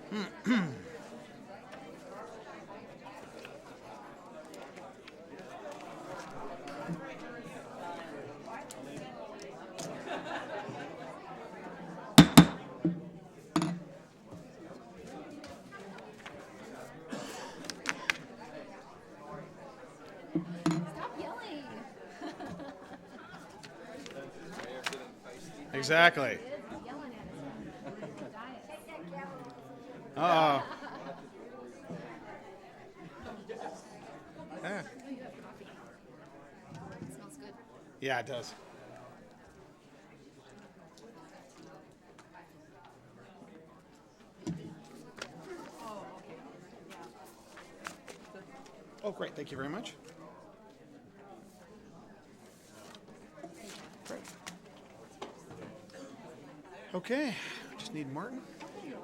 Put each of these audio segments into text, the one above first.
Stop yelling. Exactly. Yelling at us. Uh-oh. Yeah. You have coffee. It smells good. Yeah, it does. Oh, great. Thank you very much. Great. Okay. Just need Martin. Did you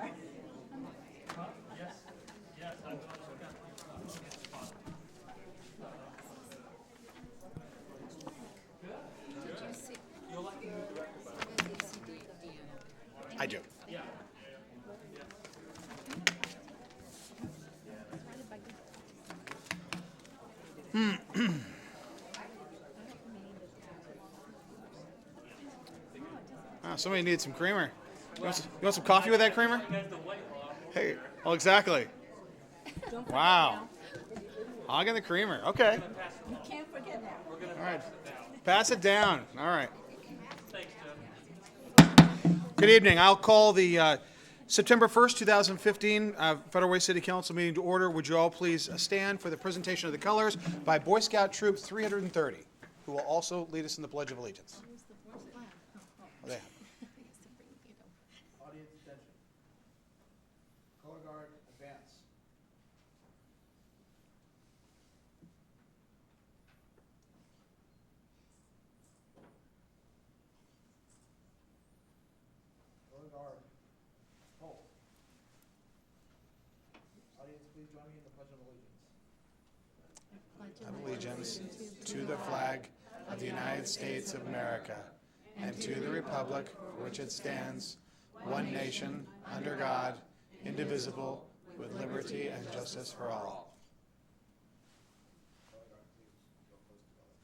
see? I do. Somebody needs some creamer. You want some coffee with that creamer? Hey, oh, exactly. Wow. Hogging the creamer. Okay. You can't forget that. All right. Pass it down. All right. Good evening. I'll call the September 1st, 2015 Federal Way City Council meeting to order. Would you all please stand for the presentation of the colors by Boy Scout Troop 330, who will also lead us in the Pledge of Allegiance. Oh, there. Audience attention. Color guard, advance. Color guard, hold. Audience, please join me in the Pledge of Allegiance. Allegiance to the flag of the United States of America and to the republic for which it stands, one nation, under God, indivisible, with liberty and justice for all. Color guard, please go post the colors.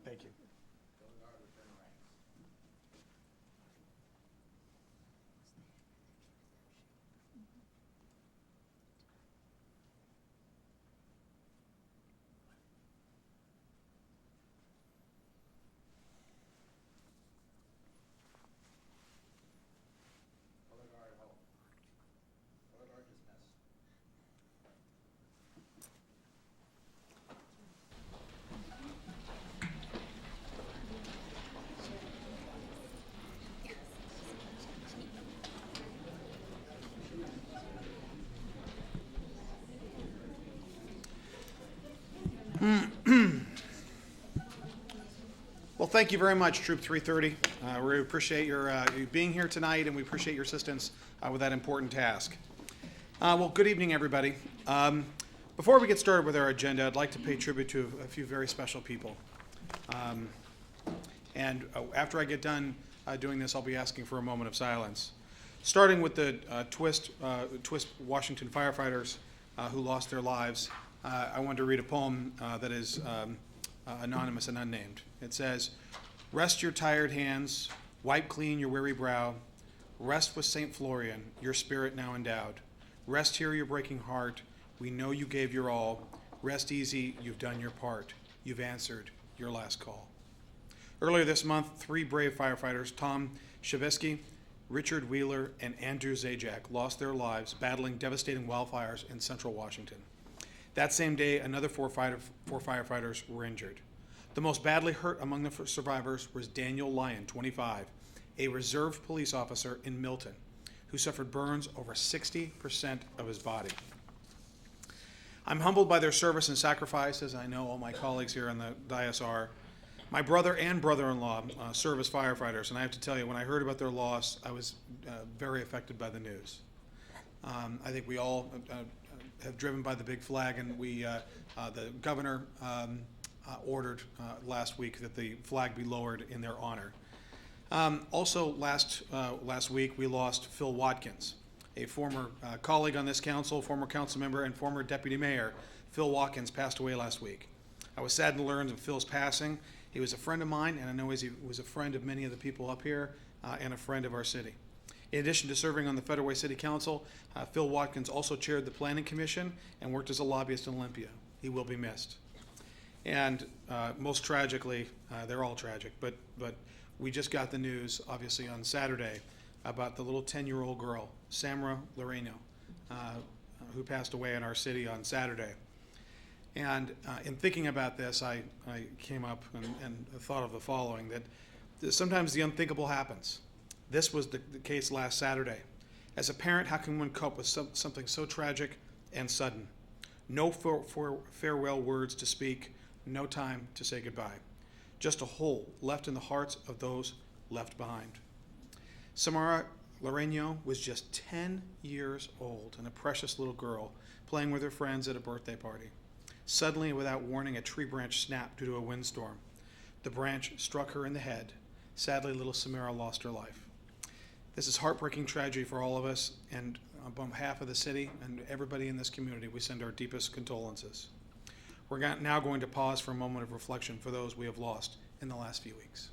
Thank you. Color guard, return to ranks. Color guard, hold. Color guard, dismiss. Well, thank you very much, Troop 330. We appreciate you being here tonight, and we appreciate your assistance with that important task. Well, good evening, everybody. Before we get started with our agenda, I'd like to pay tribute to a few very special people. And after I get done doing this, I'll be asking for a moment of silence. Starting with the Twist Washington firefighters who lost their lives, I wanted to read a poem that is anonymous and unnamed. It says, "Rest your tired hands, wipe clean your weary brow. Rest with St. Florian, your spirit now endowed. Rest here your breaking heart, we know you gave your all. Rest easy, you've done your part. You've answered your last call." Earlier this month, 3 brave firefighters, Tom Shavisky, Richard Wheeler, and Andrew Zajac, lost their lives battling devastating wildfires in central Washington. That same day, another 4 firefighters were injured. The most badly hurt among the survivors was Daniel Lyon, 25, a reserve police officer in Milton, who suffered burns over 60% of his body. I'm humbled by their service and sacrifice, as I know all my colleagues here on the dais are. My brother and brother-in-law serve as firefighters, and I have to tell you, when I heard about their loss, I was very affected by the news. I think we all have driven by the big flag, and the governor ordered last week that the flag be lowered in their honor. Also, last week, we lost Phil Watkins, a former colleague on this council, former council member, and former deputy mayor. Phil Watkins passed away last week. I was saddened to learn of Phil's passing. He was a friend of mine, and I know he was a friend of many of the people up here, and a friend of our city. In addition to serving on the Federal Way City Council, Phil Watkins also chaired the Planning Commission and worked as a lobbyist in Olympia. He will be missed. And most tragically, they're all tragic, but we just got the news, obviously, on Saturday about the little 10-year-old girl, Samra Loreno, who passed away in our city on Saturday. And in thinking about this, I came up and thought of the following, that sometimes the unthinkable happens. This was the case last Saturday. As a parent, how can one cope with something so tragic and sudden? No farewell words to speak, no time to say goodbye. Just a hole left in the hearts of those left behind. Samara Loreno was just 10 years old and a precious little girl playing with her friends at a birthday party. Suddenly, and without warning, a tree branch snapped due to a windstorm. The branch struck her in the head. Sadly, little Samara lost her life. This is heartbreaking tragedy for all of us, and on behalf of the city and everybody in this community, we send our deepest condolences. We're now going to pause for a moment of reflection for those we have lost in the last few weeks.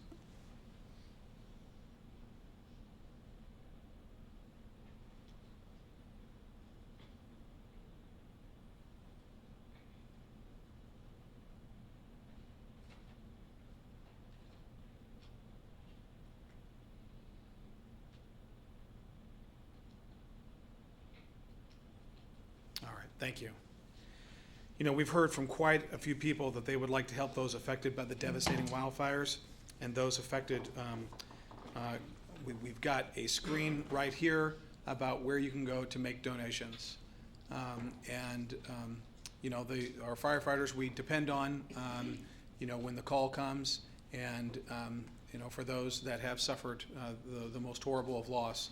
All right, thank you. You know, we've heard from quite a few people that they would like to help those affected by the devastating wildfires and those affected. We've got a screen right here about where you can go to make donations. You know, our firefighters we depend on, you know, when the call comes, and you know, for those that have suffered the most horrible of loss,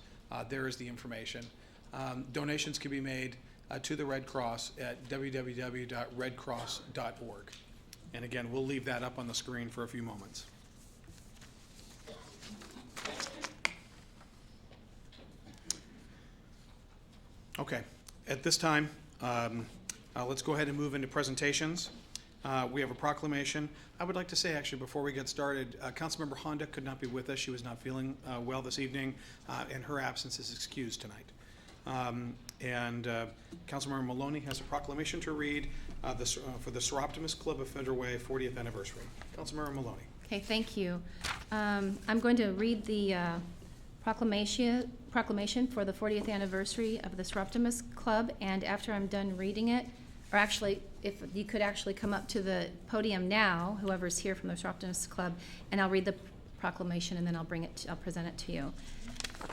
there is the information. Donations can be made to the Red Cross at www.redcross.org. And again, we'll leave that up on the screen for a few moments. Okay, at this time, let's go ahead and move into presentations. We have a proclamation. I would like to say, actually, before we get started, Councilmember Honda could not be with us. She was not feeling well this evening, and her absence is excused tonight. Councilmember Maloney has a proclamation to read for the Soroptimist Club of Federal Way 40th anniversary. Councilmember Maloney. Okay, thank you. I'm going to read the proclamation for the 40th anniversary of the Soroptimist Club, and after I'm done reading it, or actually, if you could actually come up to the podium now, whoever's here from the Soroptimist Club, and I'll read the proclamation, and then I'll present it to you.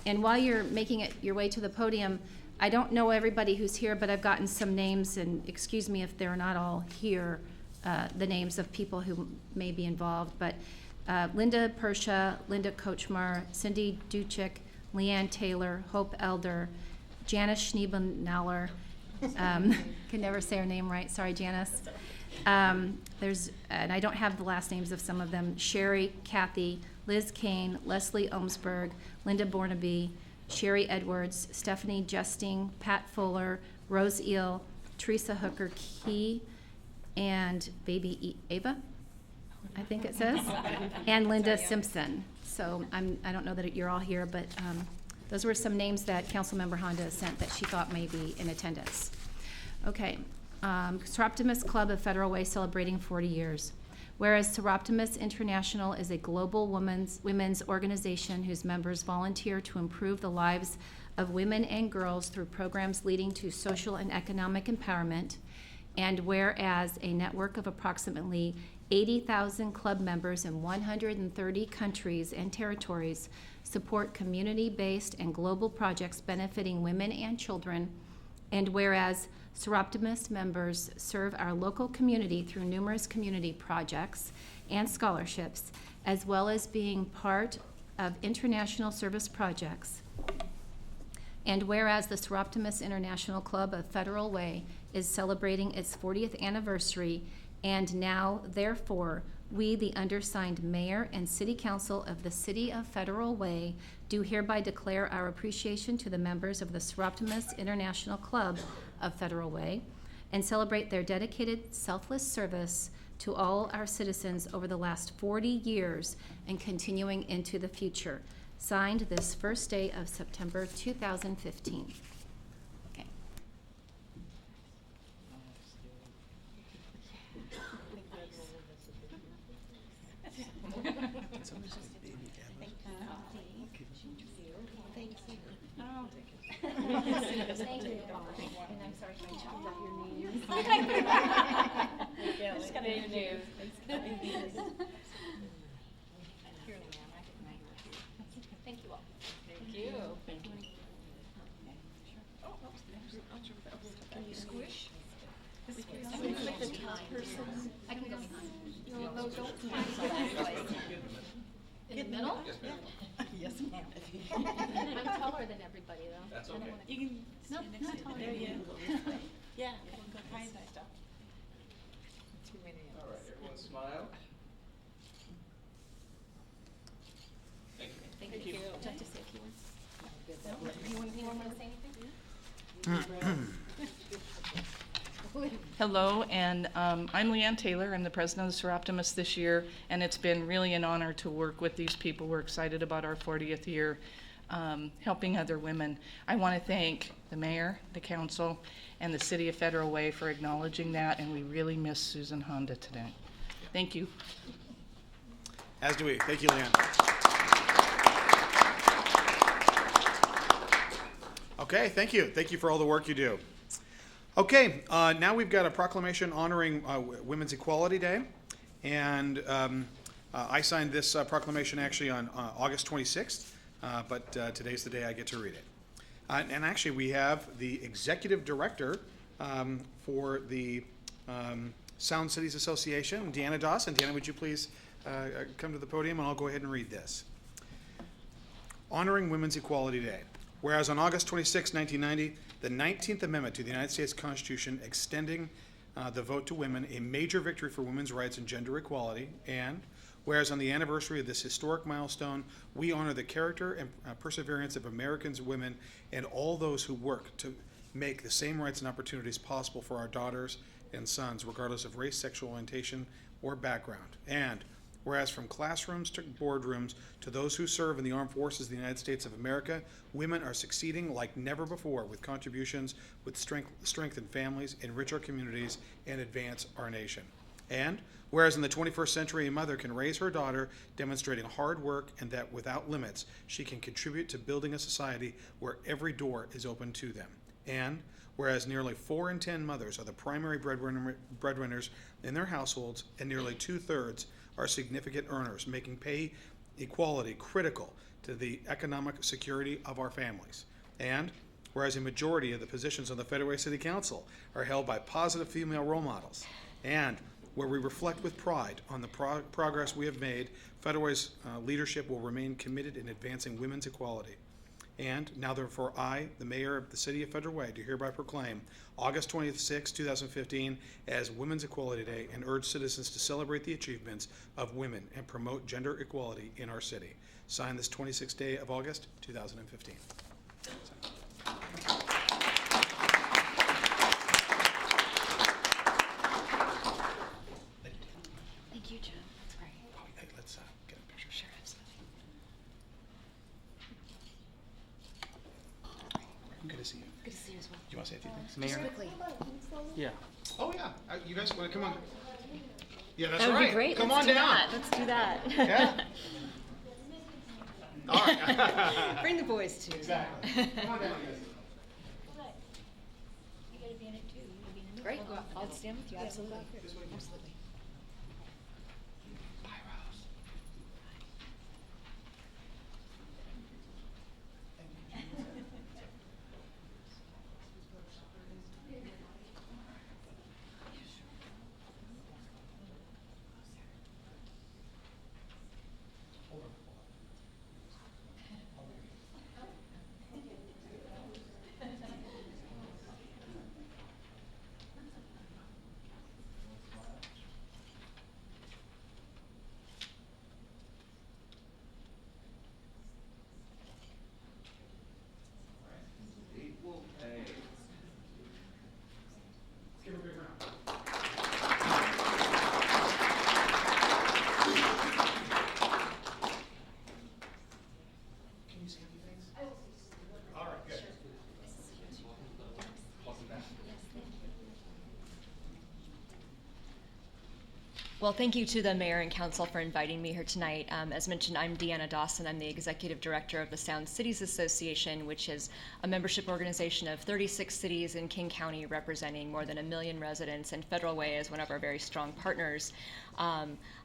And while you're making it your way to the podium, I don't know everybody who's here, but I've gotten some names, and excuse me if they're not all here, the names of people who may be involved, but Linda Persha, Linda Kochmar, Cindy Duchik, Leanne Taylor, Hope Elder, Janice Schneebenauer, can never say her name right, sorry Janice. And I don't have the last names of some of them, Sherry, Kathy, Liz Kane, Leslie Ohmsberg, Linda Bornaby, Sherry Edwards, Stephanie Justing, Pat Fuller, Rose Eel, Teresa Hooker Key, and baby Ava, I think it says, and Linda Simpson. So I don't know that you're all here, but those were some names that Councilmember Honda sent that she thought may be in attendance. Okay, Soroptimist Club of Federal Way celebrating 40 years. Whereas Soroptimist International is a global women's organization whose members volunteer to improve the lives of women and girls through programs leading to social and economic empowerment, and whereas a network of approximately 80,000 club members in 130 countries and territories support community-based and global projects benefiting women and children. And whereas Soroptimist members serve our local community through numerous community projects and scholarships, as well as being part of international service projects. And whereas the Soroptimist International Club of Federal Way is celebrating its 40th anniversary, and now, therefore, we, the undersigned mayor and city council of the City of Federal Way, do hereby declare our appreciation to the members of the Soroptimist International Club of Federal Way and celebrate their dedicated, selfless service to all our citizens over the last 40 years and continuing into the future. Signed this first day of September 2015. Okay. Thank you. And I'm sorry if I chopped up your name. Just gotta do news. Thank you all. Thank you. Can you squish? Like the top person. I can go behind. No, don't. In the middle? Yes, ma'am. I'm taller than everybody, though. That's I don't okay. wanna- You can No, stand next not to taller there, than yeah. you. Yeah, go kind of stuff. Too many All right, everyone smile. Thank you. Would you like to say a few words? No? You want to say anything? Hello, and I'm Leanne Taylor. I'm the president of the Soroptimist this year, and it's been really an honor to work with these people. We're excited about our 40th year helping other women. I want to thank the mayor, the council, and the City of Federal Way for acknowledging that, and we really miss Susan Honda today. Thank you. As do we. Thank you, Leanne. Okay, thank you. Thank you for all the work you do. Okay, now we've got a proclamation honoring Women's Equality Day. And I signed this proclamation actually on August 26th, but today's the day I get to read it. And actually, we have the executive director for the Sound Cities Association, Deanna Dawson. Deanna, would you please come to the podium, and I'll go ahead and read this. Honoring Women's Equality Day. Whereas on August 26, 1990, the 19th Amendment to the United States Constitution extending the vote to women, a major victory for women's rights and gender equality, and whereas on the anniversary of this historic milestone, we honor the character and perseverance of Americans, women, and all those who work to make the same rights and opportunities possible for our daughters and sons, regardless of race, sexual orientation, or background. And whereas from classrooms to boardrooms to those who serve in the armed forces of the United States of America, women are succeeding like never before with contributions with strengthen families, enrich our communities, and advance our nation. And whereas in the 21st century, a mother can raise her daughter, demonstrating hard work, and that without limits, she can contribute to building a society where every door is open to them. And whereas nearly 4 in 10 mothers are the primary breadwinners in their households, and nearly 2/3 are significant earners, making pay equality critical to the economic security of our families. And whereas a majority of the positions on the Federal Way City Council are held by positive female role models, and where we reflect with pride on the progress we have made, Federal Way's leadership will remain committed in advancing women's equality. And now therefore I, the mayor of the City of Federal Way, do hereby proclaim August 26, 2015 as Women's Equality Day and urge citizens to celebrate the achievements of women and promote gender equality in our city. Signed this 26th day of August, 2015. Thank you, Jen. That's great. Oh, hey, let's get a picture. Sure, absolutely. Good to see you. Good to see you as well. Do you want to say a few things? Just quickly. Yeah. Oh, yeah. You guys want to come on? Yeah, that's That would right. be great. Come Let's on do down. that. Let's do that. Yeah. All right. Bring the boys too. Exactly. Come on down, guys. Great. I'll stand with you. Absolutely. Absolutely. Well, thank you to the mayor and council for inviting me here tonight. As mentioned, I'm Deanna Dawson. I'm the executive director of the Sound Cities Association, which is a membership organization of 36 cities in King County representing more than 1 million residents, and Federal Way is one of our very strong partners.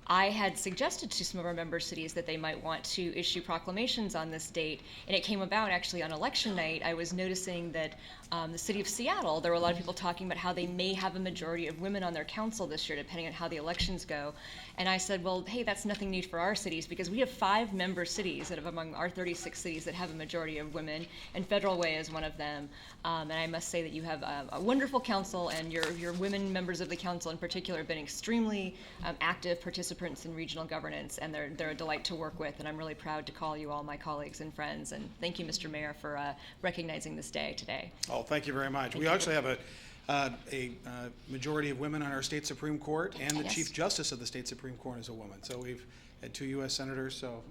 I had suggested to some of our member cities that they might want to issue proclamations on this date, and it came about actually on election night. I was noticing that the city of Seattle, there were a lot of people talking about how they may have a majority of women on their council this year, depending on how the elections go. And I said, well, hey, that's nothing new for our cities, because we have 5 member cities that have among our 36 cities that have a majority of women, and Federal Way is one of them. And I must say that you have a wonderful council, and your women members of the council in particular have been extremely active participants in regional governance, and they're a delight to work with, and I'm really proud to call you all my colleagues and friends. And thank you, Mr. Mayor, for recognizing this day today. Oh, thank you very much. We actually have a majority of women on our state Supreme Court, and the Yes. Chief Justice of the state Supreme Court is a woman. So we've had 2 U.S. senators, so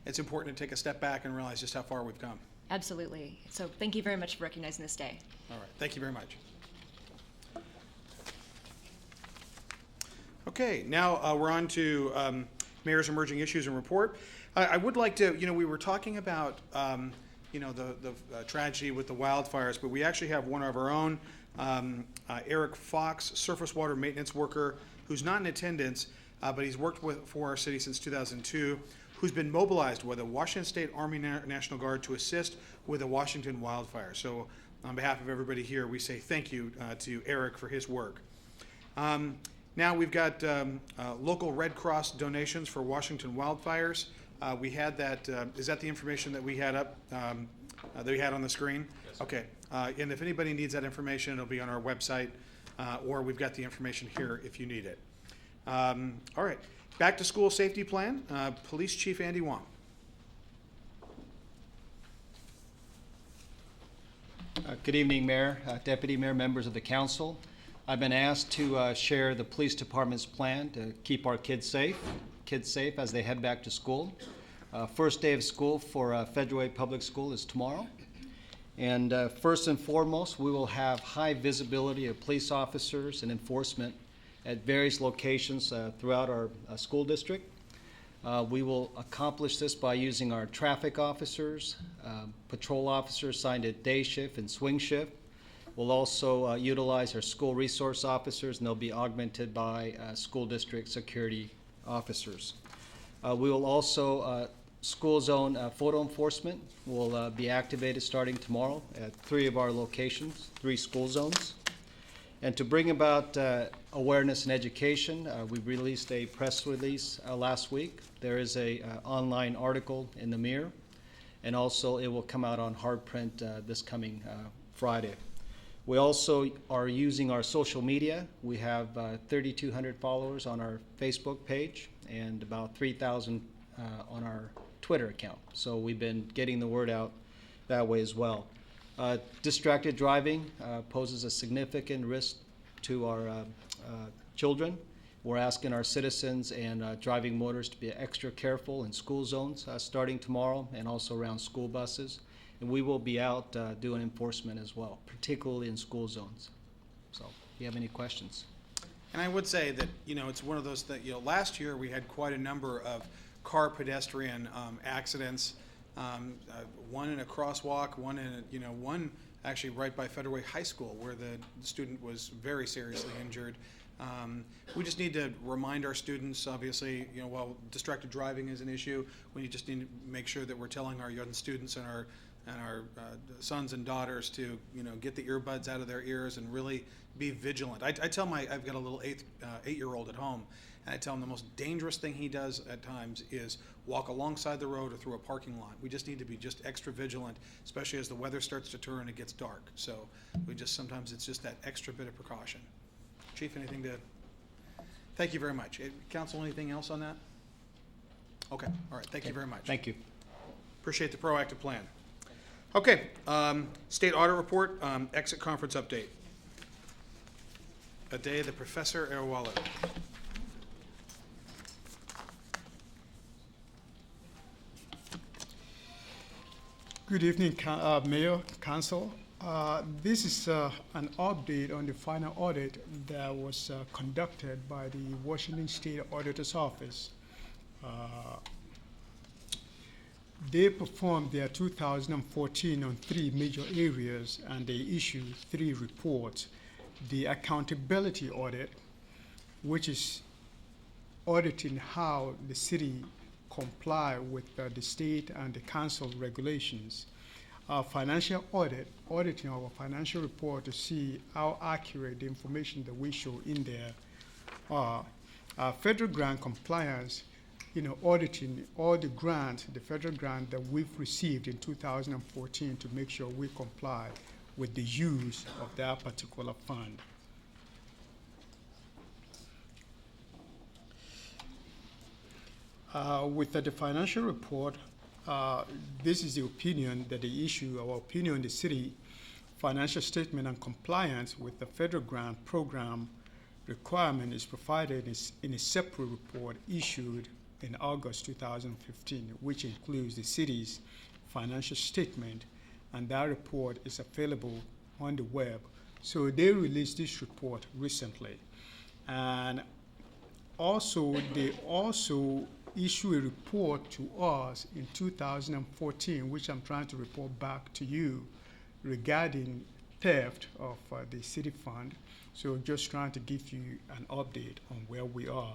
it's important to take a step back and realize just how far we've come. Absolutely. So thank you very much for recognizing this day. All right, thank you very much. Okay, now we're on to Mayor's Emerging Issues and Report. I would like to, we were talking about, the tragedy with the wildfires, but we actually have one of our own, Eric Fox, surface water maintenance worker, who's not in attendance, but he's worked for our city since 2002, who's been mobilized with the Washington State Army National Guard to assist with the Washington wildfire. So on behalf of everybody here, we say thank you to Eric for his work. Now we've got local Red Cross donations for Washington wildfires. We had that, is that the information that we had up, that we had on the screen? Yes. Okay, and if anybody needs that information, it'll be on our website, or we've got the information here if you need it. All right, back to school safety plan, Police Chief Andy Hwang. Good evening, Mayor, Deputy Mayor, members of the council. I've been asked to share the police department's plan to keep our kids safe as they head back to school. First day of school for Federal Way Public School is tomorrow. And first and foremost, we will have high visibility of police officers and enforcement at various locations throughout our school district. We will accomplish this by using our traffic officers, patrol officers assigned at day shift and swing shift. We'll also utilize our school resource officers, and they'll be augmented by school district security officers. We will also, school zone photo enforcement will be activated starting tomorrow at 3 of our locations, 3 school zones. And to bring about awareness and education, we released a press release last week. There is a online article in the Mirror, and also it will come out on hard print this coming Friday. We also are using our social media. We have 3,200 followers on our Facebook page and about 3,000 on our Twitter account. So we've been getting the word out that way as well. Distracted driving poses a significant risk to our children. We're asking our citizens and driving motorists to be extra careful in school zones starting tomorrow, and also around school buses. And we will be out doing enforcement as well, particularly in school zones. So, if you have any questions? And I would say that, it's one of those that, last year we had quite a number of car pedestrian accidents, one in a crosswalk, one in one actually right by Federal Way High School where the student was very seriously injured. We just need to remind our students, obviously, while distracted driving is an issue, we just need to make sure that we're telling our young students and our sons and daughters to get the earbuds out of their ears and really be vigilant. I tell I've got a little 8-year-old at home, and I tell him the most dangerous thing he does at times is walk alongside the road or through a parking lot. We just need to be just extra vigilant, especially as the weather starts to turn and it gets dark. So sometimes it's just that extra bit of precaution. Chief, anything to? Thank you very much. Council, anything else on that? Okay, all right, thank you very much. Thank you. Appreciate the proactive plan. Okay, state audit report, exit conference update. A day, the Professor Ariwoola. Good evening, Mayor, Council. This is an update on the final audit that was conducted by the Washington State Auditor's Office. They performed their 2014 on 3 major areas, and they issued 3 reports. The accountability audit, which is auditing how the city comply with the state and the council regulations. Financial audit, auditing our financial report to see how accurate the information that we show in there are. Federal grant compliance, auditing all the grants, the federal grant that we've received in 2014 to make sure we comply with the use of that particular fund. With the financial report, this is the opinion that they issue, our opinion on the city financial statement and compliance with the federal grant program requirement is provided in a separate report issued in August 2015, which includes the city's financial statement, and that report is available on the web. So they released this report recently. And also, they also issue a report to us in 2014, which I'm trying to report back to you regarding theft of the city fund. So just trying to give you an update on where we are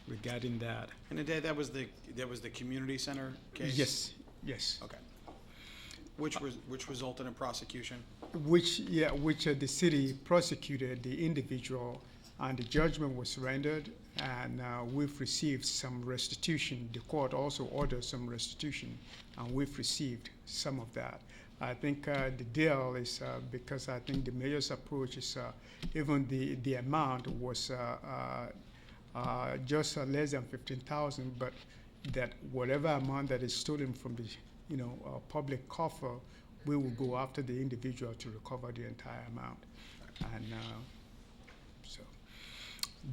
regarding that. And today, that was the community center case? Yes, yes. Okay. Which resulted in prosecution? Which the city prosecuted the individual, and the judgment was rendered, and we've received some restitution. The court also ordered some restitution, and we've received some of that. I think the deal is because I think the mayor's approach is even the amount was just less than 15,000, but that whatever amount that is stolen from the public coffer, we will go after the individual to recover the entire amount. And so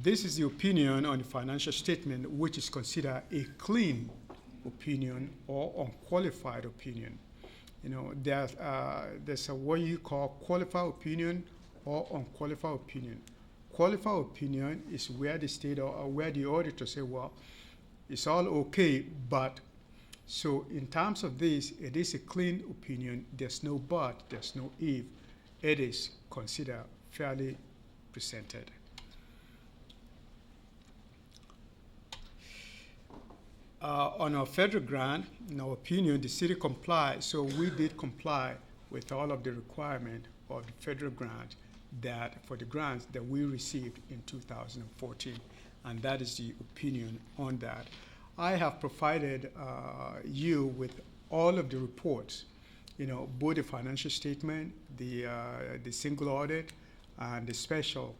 this is the opinion on the financial statement, which is considered a clean opinion or unqualified opinion. There's a what you call qualified opinion or unqualified opinion. Qualified opinion is where the state or where the auditor say, well, it's all okay, but so in terms of this, it is a clean opinion. There's no but, there's no if. It is considered fairly presented. On our federal grant, in our opinion, the city complied. So we did comply with all of the requirement of the federal grant for the grants that we received in 2014. And that is the opinion on that. I have provided you with all of the reports, both the financial statement, the single audit, and the special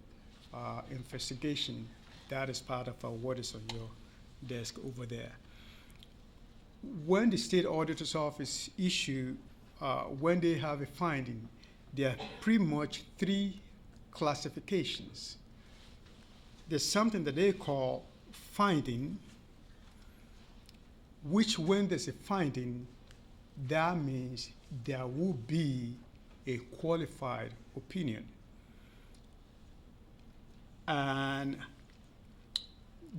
investigation. That is part of what is on your desk over there. When the state auditor's office when they have a finding, there are pretty much 3 classifications. There's something that they call finding, which when there's a finding, that means there will be a qualified opinion. And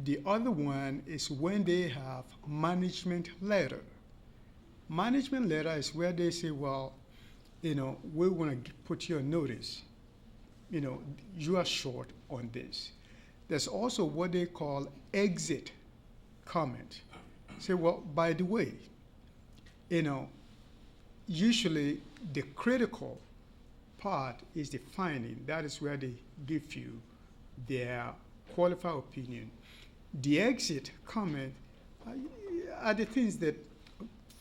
the other one is when they have management letter. Management letter is where they say, well, we want to put you on notice. You are short on this. There's also what they call exit comment. Say, well, by the way, usually the critical part is the finding. That is where they give you their qualified opinion. The exit comment are the things that,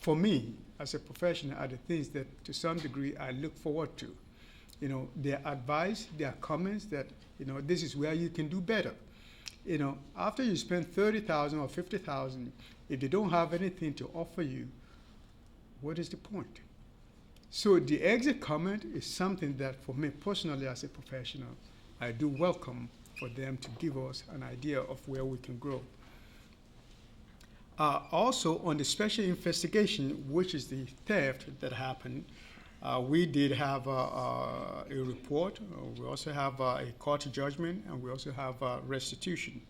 for me, as a professional, are the things that, to some degree, I look forward to. Their advice, their comments that, this is where you can do better. After you spend $30,000 or $50,000, if they don't have anything to offer you, what is the point? So the exit comment is something that, for me personally as a professional, I do welcome for them to give us an idea of where we can grow. Also, on the special investigation, which is the theft that happened, We did have a report. We also have a court judgment, and we also have restitution.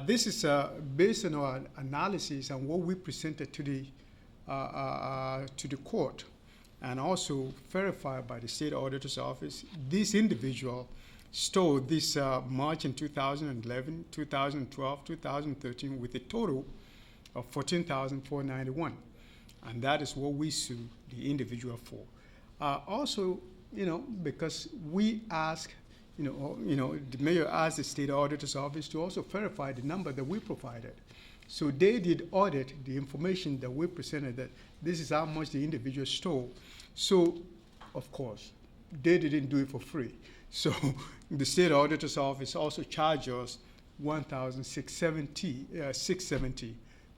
This is based on our analysis and what we presented to the court, and also verified by the State Auditor's Office. This individual stole this March in 2011, 2012, 2013 with a total of $14,491, and that is what we sue the individual for. Also, because we ask, the mayor asked the State Auditor's Office to also verify the number that we provided. So they did audit the information that we presented, that this is how much the individual stole. So, of course, they didn't do it for free. So the State Auditor's Office also charged us $1,670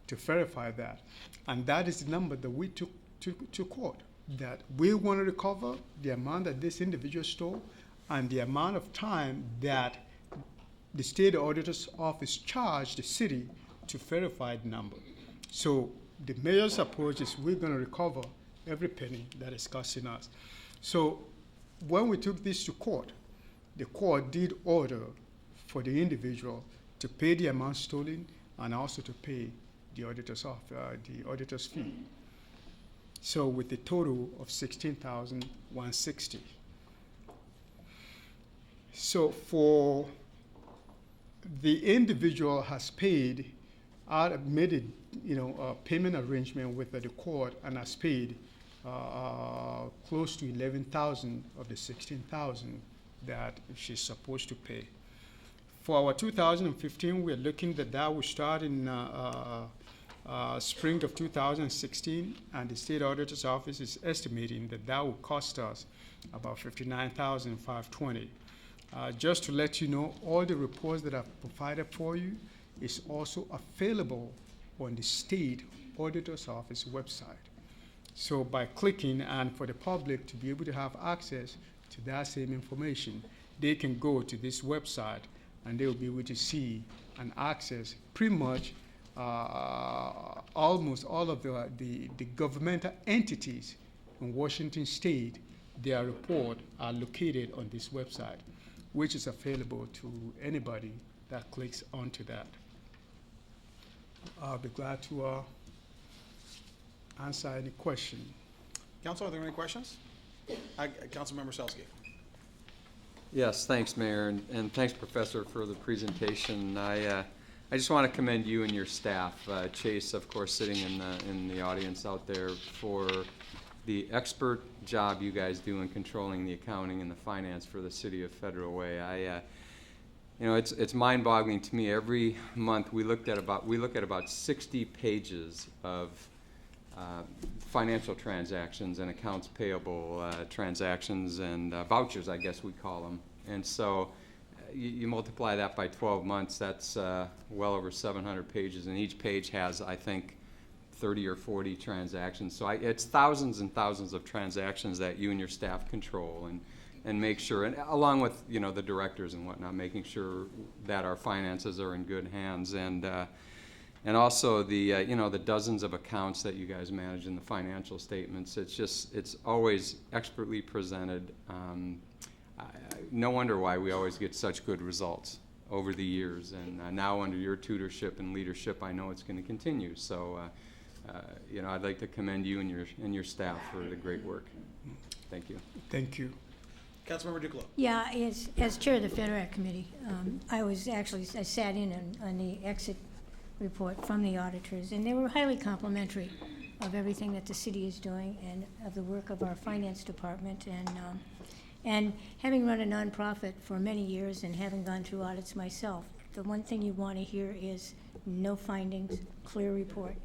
to verify that. And that is the number that we took to court, that we want to recover the amount that this individual stole and the amount of time that the State Auditor's Office charged the city to verify the number. So the mayor's approach is we're going to recover every penny that is costing us. So when we took this to court, the court did order for the individual to pay the amount stolen and also to pay the auditor's fee. So with a total of $16,160. So for the individual has paid, made a payment arrangement with the court and has paid close to 11,000 of the 16,000 that she's supposed to pay. For our 2015, we're looking that will start in spring of 2016, and the State Auditor's Office is estimating that will cost us about $59,520. Just to let you know, all the reports that I've provided for you is also available on the State Auditor's Office website. So by clicking, and for the public to be able to have access to that same information, they can go to this website and they will be able to see and access pretty much almost all of the governmental entities in Washington State. Their report are located on this website, which is available to anybody that clicks onto that. I'll be glad to answer any question. Council, are there any questions? Councilmember Selsky. Yes, thanks, Mayor, and thanks, Professor, for the presentation. I just want to commend you and your staff, Chase, of course, sitting in the audience out there, for the expert job you guys do in controlling the accounting and the finance for the city of Federal Way. It's mind-boggling to me. Every month we look at about 60 pages of financial transactions and accounts payable transactions and vouchers, I guess we call them. And so you multiply that by 12 months, that's well over 700 pages, and each page has, I think, 30 or 40 transactions. So it's thousands and thousands of transactions that you and your staff control and make sure, and along with the directors and whatnot, making sure that our finances are in good hands, and also the the dozens of accounts that you guys manage in the financial statements. It's always expertly presented. No wonder why we always get such good results over the years, and now under your tutorship and leadership, I know it's going to continue. So, I'd like to commend you and your staff for the great work. Thank you. Thank you. Councilmember Duclos. Yeah, as chair of the Federal Committee, I sat in on the exit report from the auditors, and they were highly complimentary of everything that the city is doing and of the work of our finance department. And having run a nonprofit for many years and having gone through audits myself, the one thing you want to hear is no findings, clear report.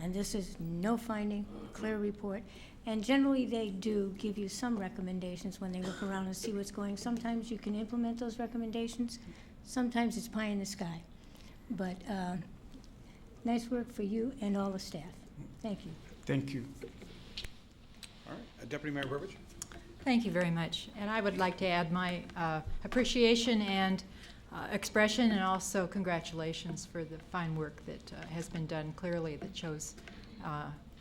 And this is no finding, clear report. And generally they do give you some recommendations when they look around and see what's going. Sometimes you can implement those recommendations. Sometimes it's pie in the sky. But nice work for you and all the staff. Thank you. Thank you. All right, Deputy Mayor Burbidge. Thank you very much. And I would like to add my appreciation and expression, and also congratulations for the fine work that has been done clearly that shows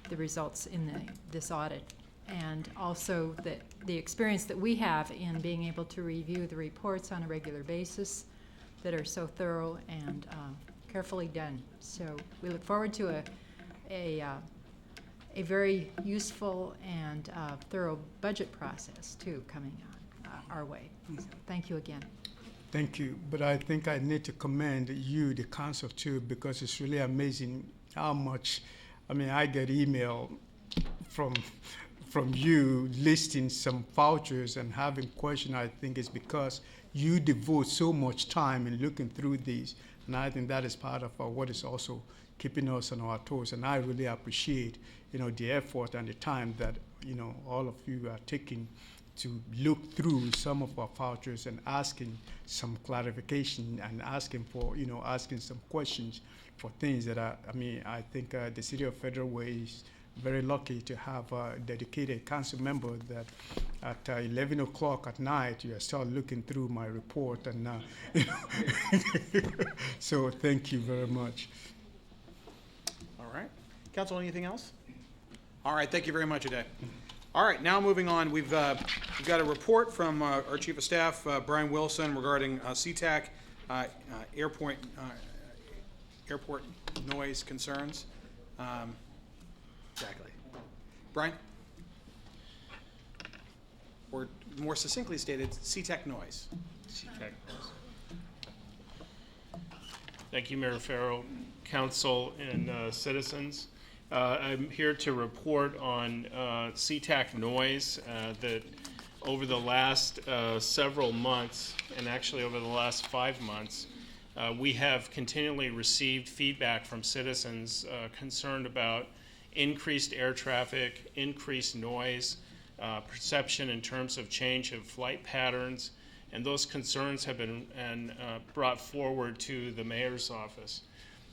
the results in this audit. and also that the experience that we have in being able to review the reports on a regular basis that are so thorough and carefully done. So we look forward to a very useful and thorough budget process too coming on our way. So thank you again. Thank you, but I think I need to commend you, the council too, because it's really amazing how much, I mean, I get email from you listing some vouchers and having questions. I think it's because you devote so much time in looking through these, and I think that is part of what is also keeping us on our toes. And I really appreciate, the effort and the time that, all of you are taking to look through some of our vouchers and asking some clarification and asking for, asking some questions for things that I think the city of Federal Way is very lucky to have a dedicated council member that at 11 o'clock at night you are still looking through my report, and so thank you very much. All right. Council, anything else? All right, thank you very much, Ade. All right, now moving on, we've got a report from our Chief of Staff, Brian Wilson, regarding Sea-Tac airport noise concerns. Exactly. Brian? Or more succinctly stated, Sea-Tac noise. Sea-Tac noise. Thank you, Mayor Farrell, Council, and citizens. I'm here to report on Sea-Tac noise that over the last several months, and actually over the last 5 months, we have continually received feedback from citizens concerned about increased air traffic, increased noise, perception in terms of change of flight patterns, and those concerns have been brought forward to the mayor's office.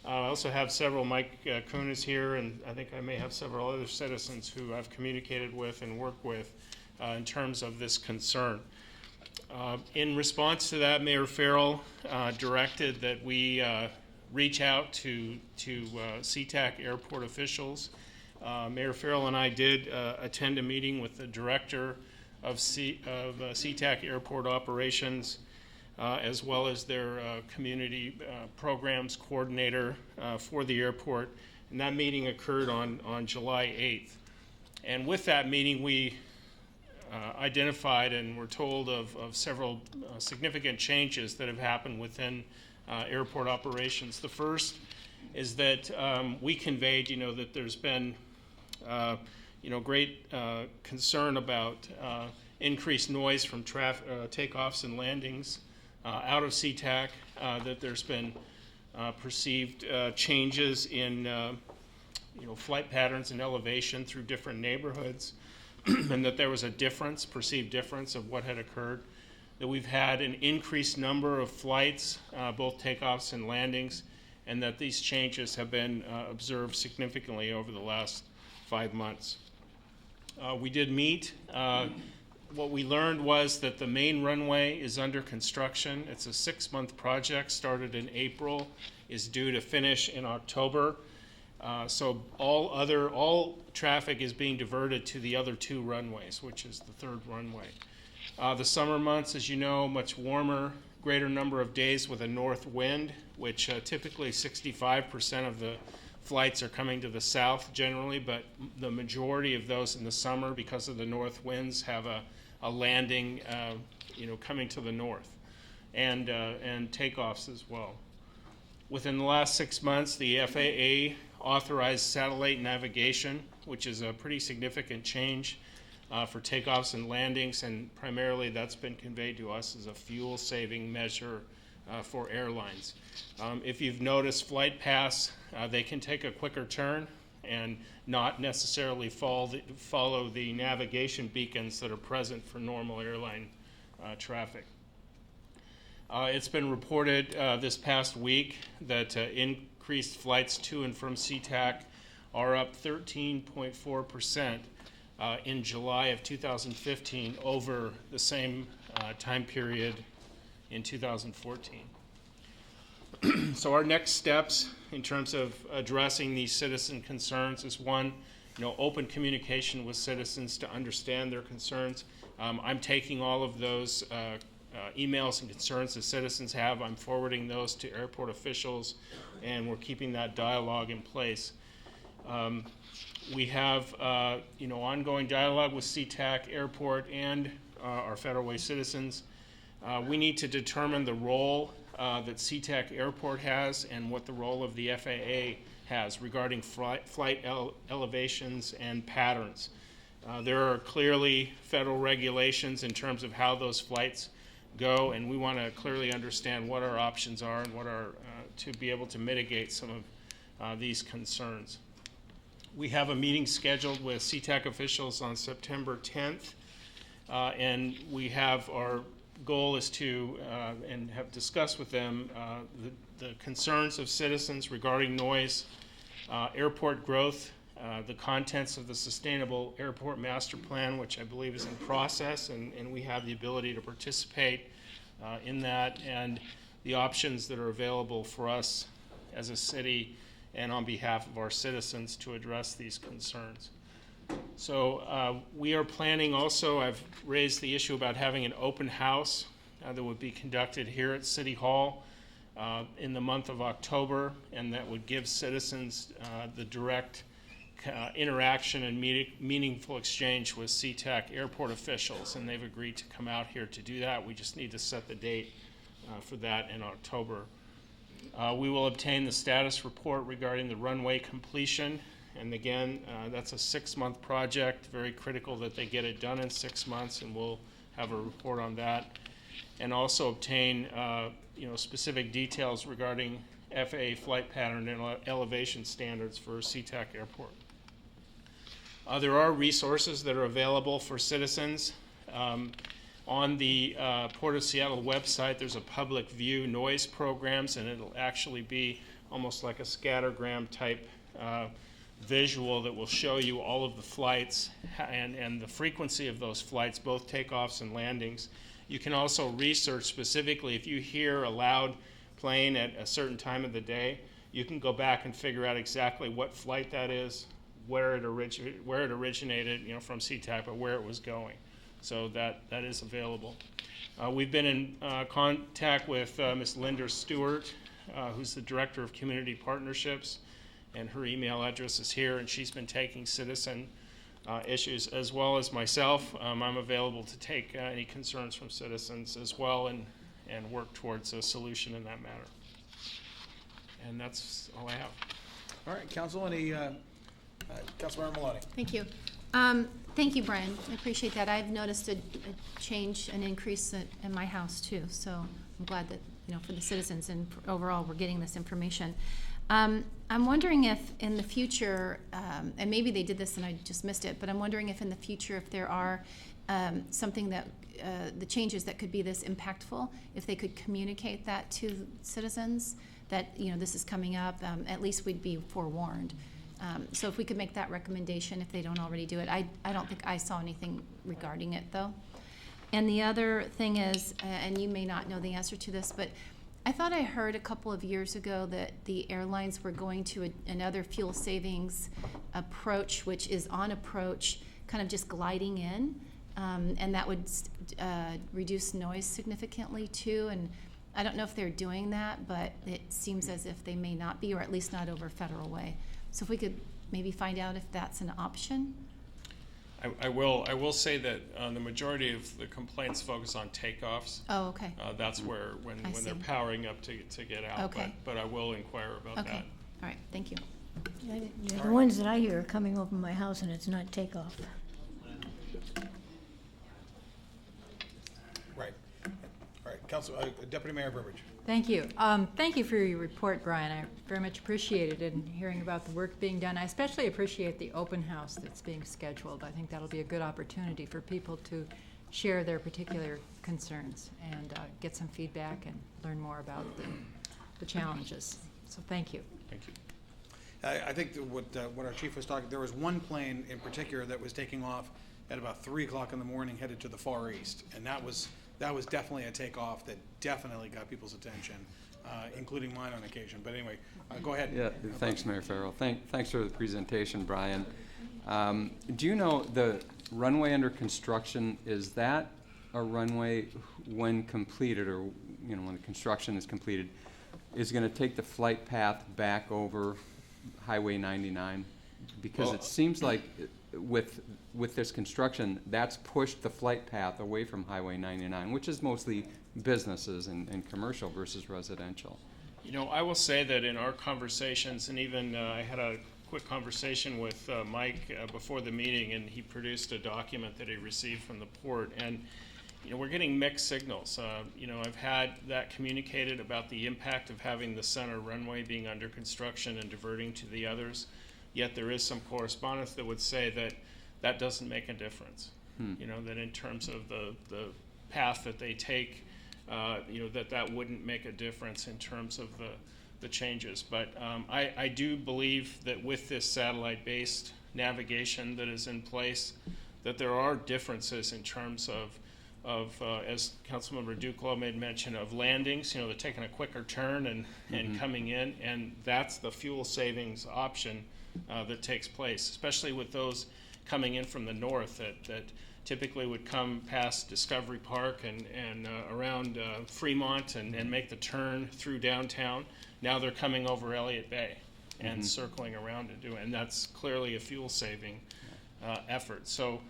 I also have several, Mike Kuhn is here, and I think I may have several other citizens who I've communicated with and worked with in terms of this concern. In response to that, Mayor Farrell directed that we reach out to Sea-Tac airport officials. Mayor Farrell and I did attend a meeting with the director of Sea-Tac airport operations, as well as their community programs coordinator for the airport. And that meeting occurred on July 8th. And with that meeting, we identified and were told of several significant changes that have happened within airport operations. The first is that we conveyed, that there's been, great concern about increased noise from takeoffs and landings out of Sea-Tac, that there's been perceived changes in flight patterns and elevation through different neighborhoods, and that there was a perceived difference of what had occurred, that we've had an increased number of flights, both takeoffs and landings, and that these changes have been observed significantly over the last 5 months. We did meet. What we learned was that the main runway is under construction. It's a 6-month project, started in April, is due to finish in October. So all traffic is being diverted to the other 2 runways, which is the 3rd runway. The summer months, as you know, much warmer, greater number of days with a north wind, which typically 65% of the flights are coming to the south generally, but the majority of those in the summer, because of the north winds, have a landing, coming to the north, and takeoffs as well. Within the last 6 months, the FAA authorized satellite navigation, which is a pretty significant change for takeoffs and landings, and primarily that's been conveyed to us as a fuel-saving measure for airlines. If you've noticed flight paths, they can take a quicker turn and not necessarily follow the navigation beacons that are present for normal airline traffic. It's been reported this past week that increased flights to and from Sea-Tac are up 13.4% in July of 2015 over the same time period in 2014. So our next steps in terms of addressing these citizen concerns is, 1, open communication with citizens to understand their concerns. I'm taking all of those emails and concerns that citizens have. I'm forwarding those to airport officials, and we're keeping that dialogue in place. We have ongoing dialogue with Sea-Tac Airport and our Federal Way citizens. We need to determine the role that Sea-Tac Airport has and what the role of the FAA has regarding flight elevations and patterns. There are clearly federal regulations in terms of how those flights go, and we want to clearly understand what our options are and what are to be able to mitigate some of these concerns. We have a meeting scheduled with Sea-Tac officials on September 10th, and we have our goal is to, and have discussed with them, the concerns of citizens regarding noise, airport growth, the contents of the Sustainable Airport Master Plan, which I believe is in process, and we have the ability to participate in that, and the options that are available for us as a city and on behalf of our citizens to address these concerns. So we are planning also, I've raised the issue about having an open house that would be conducted here at City Hall in the month of October, and that would give citizens the direct interaction and meaningful exchange with Sea-Tac airport officials, and they've agreed to come out here to do that. We just need to set the date for that in October. We will obtain the status report regarding the runway completion, and again, that's a 6-month project, very critical that they get it done in 6 months, and we'll have a report on that, and also obtain specific details regarding FAA flight pattern and elevation standards for Sea-Tac Airport. There are resources that are available for citizens. On the Port of Seattle website, there's a public view noise programs, and it'll actually be almost like a scattergram type visual that will show you all of the flights and the frequency of those flights, both takeoffs and landings. You can also research specifically if you hear a loud plane at a certain time of the day, you can go back and figure out exactly what flight that is, where it originated, from Sea-Tac, but where it was going. So that is available. We've been in contact with Ms. Linda Stewart, who's the Director of Community Partnerships, and her email address is here, and she's been taking citizen issues as well as myself. I'm available to take any concerns from citizens as well and work towards a solution in that matter. And that's all I have. All right, Council, any, Councilmember Maloney. Thank you. Thank you, Brian. I appreciate that. I've noticed a change, an increase in my house too. So I'm glad that, for the citizens and overall we're getting this information. I'm wondering if in the future, and maybe they did this and I just missed it, but I'm wondering if in the future if there are something that, the changes that could be this impactful, if they could communicate that to citizens, that this is coming up, at least we'd be forewarned. So if we could make that recommendation, if they don't already do it. I don't think I saw anything regarding it, though. And the other thing is, and you may not know the answer to this, but I thought I heard a couple of years ago that the airlines were going to another fuel savings approach, which is on approach, kind of just gliding in, and that would reduce noise significantly, too. And I don't know if they're doing that, but it seems as if they may not be, or at least not over Federal Way. So if we could maybe find out if that's an option. I will say that the majority of the complaints focus on takeoffs. Oh, okay. That's where when they're powering up to get out. Okay. But I will inquire about that. Okay. All right. Thank you. The ones that I hear are coming over my house and it's not takeoff. Right. All right, Council, Deputy Mayor Burbidge. Thank you. Thank you for your report, Brian. I very much appreciated it and hearing about the work being done. I especially appreciate the open house that's being scheduled. I think that'll be a good opportunity for people to share their particular concerns and get some feedback and learn more about the challenges. So thank you. Thank you. I think that what our chief was talking, there was one plane in particular that was taking off at about 3 o'clock in the morning headed to the Far East, and that was definitely a takeoff that definitely got people's attention, including mine on occasion. But anyway, go ahead. Yeah, thanks, Mayor Farrell. Thanks for the presentation, Brian. Do you know the runway under construction, is that a runway when completed, or when the construction is completed, is going to take the flight path back over Highway 99? Because it seems like with this construction, that's pushed the flight path away from Highway 99, which is mostly businesses and commercial versus residential. I will say that in our conversations, and even I had a quick conversation with Mike before the meeting, and he produced a document that he received from the port, and we're getting mixed signals. I've had that communicated about the impact of having the center runway being under construction and diverting to the others, yet there is some correspondence that would say that that doesn't make a difference. That in terms of the path that they take, that wouldn't make a difference in terms of the changes. But I do believe that with this satellite-based navigation that is in place, that there are differences in terms of as Councilmember Duclos made mention of landings, they're taking a quicker turn and coming in, and that's the fuel savings option that takes place, especially with those coming in from the north that typically would come past Discovery Park and around Fremont and make the turn through downtown. Now they're coming over Elliott Bay and circling around and that's clearly a fuel saving effort. So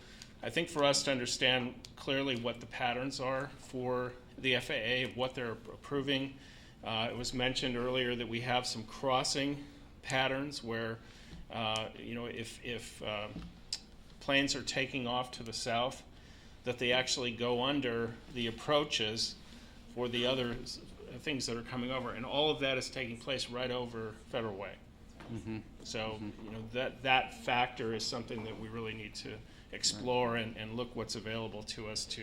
I think for us to understand clearly what the patterns are for the FAA, of what they're approving, it was mentioned earlier that we have some crossing patterns where, if planes are taking off to the south, that they actually go under the approaches for the other things that are coming over. And all of that is taking place right over Federal Way. So, that factor is something that we really need to explore and look what's available to us to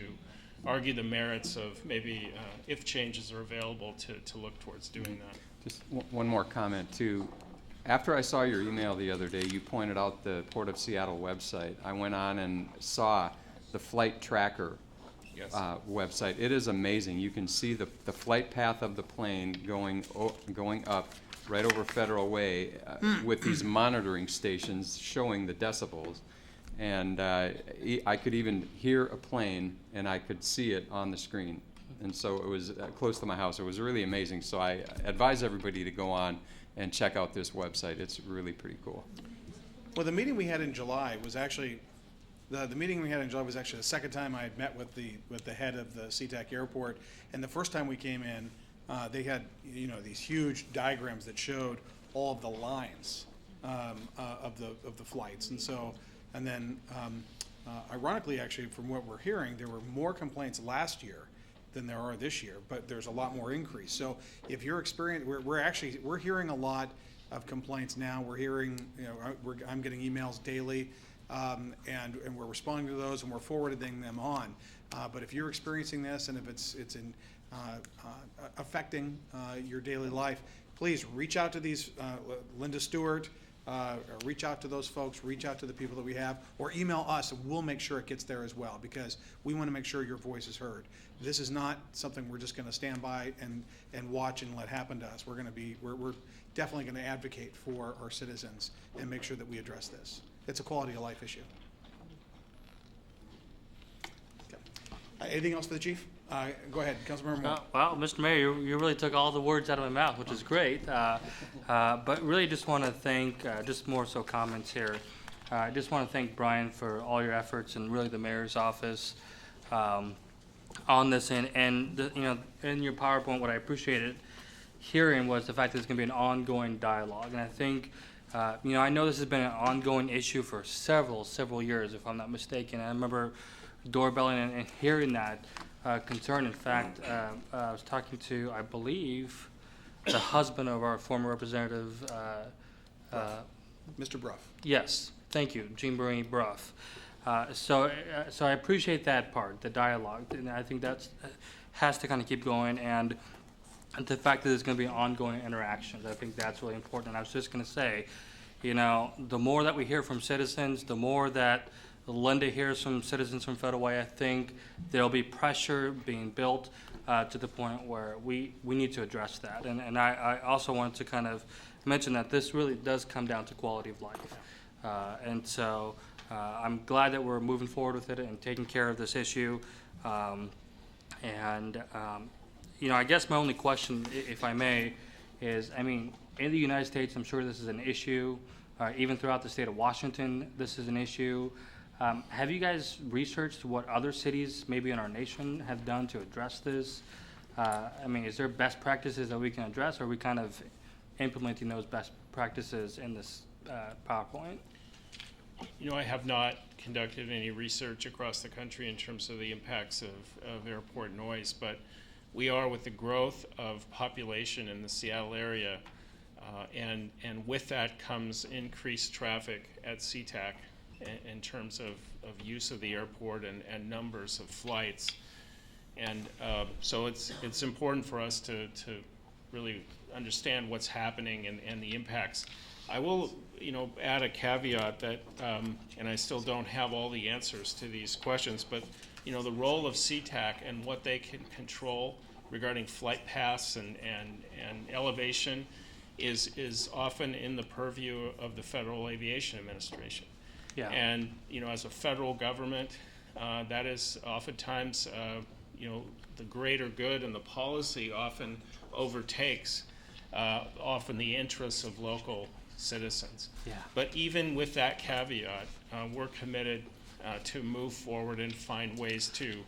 argue the merits of maybe if changes are available to look towards doing that. Just one more comment too. After I saw your email the other day, you pointed out the Port of Seattle website. I went on and saw the flight tracker website. It is amazing. You can see the flight path of the plane going up right over Federal Way with these monitoring stations showing the decibels. And I could even hear a plane, and I could see it on the screen. And so it was close to my house. It was really amazing. So I advise everybody to go on and check out this website. It's really pretty cool. Well, the meeting we had in July was actually the second time I had met with the head of the Sea-Tac airport. And the first time we came in, they had these huge diagrams that showed all of the lines of the flights. And then ironically, actually, from what we're hearing, there were more complaints last year than there are this year, but there's a lot more increase. So if you're we're hearing a lot of complaints now. We're hearing, I'm getting emails daily, and we're responding to those, and we're forwarding them on. But if you're experiencing this, and if it's affecting your daily life, please reach out to these Linda Stewart. Reach out to those folks, reach out to the people that we have, or email us, and we'll make sure it gets there as well, because we want to make sure your voice is heard. This is not something we're just going to stand by and watch and let happen to us. We're definitely going to advocate for our citizens and make sure that we address this. It's a quality of life issue. Okay. Anything else for the chief? Go ahead, Councilmember Moore. Well, Mr. Mayor, you really took all the words out of my mouth, which is great. But really just want to thank, just more so comments here. I just want to thank Brian for all your efforts, and really the mayor's office on this. And in your PowerPoint, what I appreciated hearing was the fact that there's going to be an ongoing dialogue. And I think, I know this has been an ongoing issue for several years, if I'm not mistaken. I remember doorbelling and hearing that concern. In fact, I was talking to, I believe, the husband of our former representative, Mr. Bruff. Yes, thank you, Jean Marie Bruff. So I appreciate that part, the dialogue, and I think that has to kind of keep going, and the fact that there's going to be ongoing interactions, I think that's really important. And I was just going to say, the more that we hear from citizens, the more that Linda hears from citizens from Federal Way, I think there'll be pressure being built to the point where we need to address that. And I also wanted to kind of mention that this really does come down to quality of life. And so I'm glad that we're moving forward with it and taking care of this issue. You know, I guess my only question, if I may, is, I mean, in the United States, I'm sure this is an issue. Even throughout the state of Washington, this is an issue. Have you guys researched what other cities, maybe in our nation, have done to address this? I mean, is there best practices that we can address, or are we kind of implementing those best practices in this PowerPoint? You know, I have not conducted any research across the country in terms of the impacts of airport noise, but we are, with the growth of population in the Seattle area, and with that comes increased traffic at Sea-Tac in terms of use of the airport and numbers of flights. And so it's important for us to really understand what's happening and the impacts. I will, you know, add a caveat that, and I still don't have all the answers to these questions, but, you know, the role of Sea-Tac and what they can control regarding flight paths and elevation is often in the purview of the Federal Aviation Administration. Yeah. And, you know, as a federal government, that is oftentimes, you know, the greater good and the policy often overtakes often the interests of local citizens. Yeah. But even with that caveat, we're committed to move forward and find ways to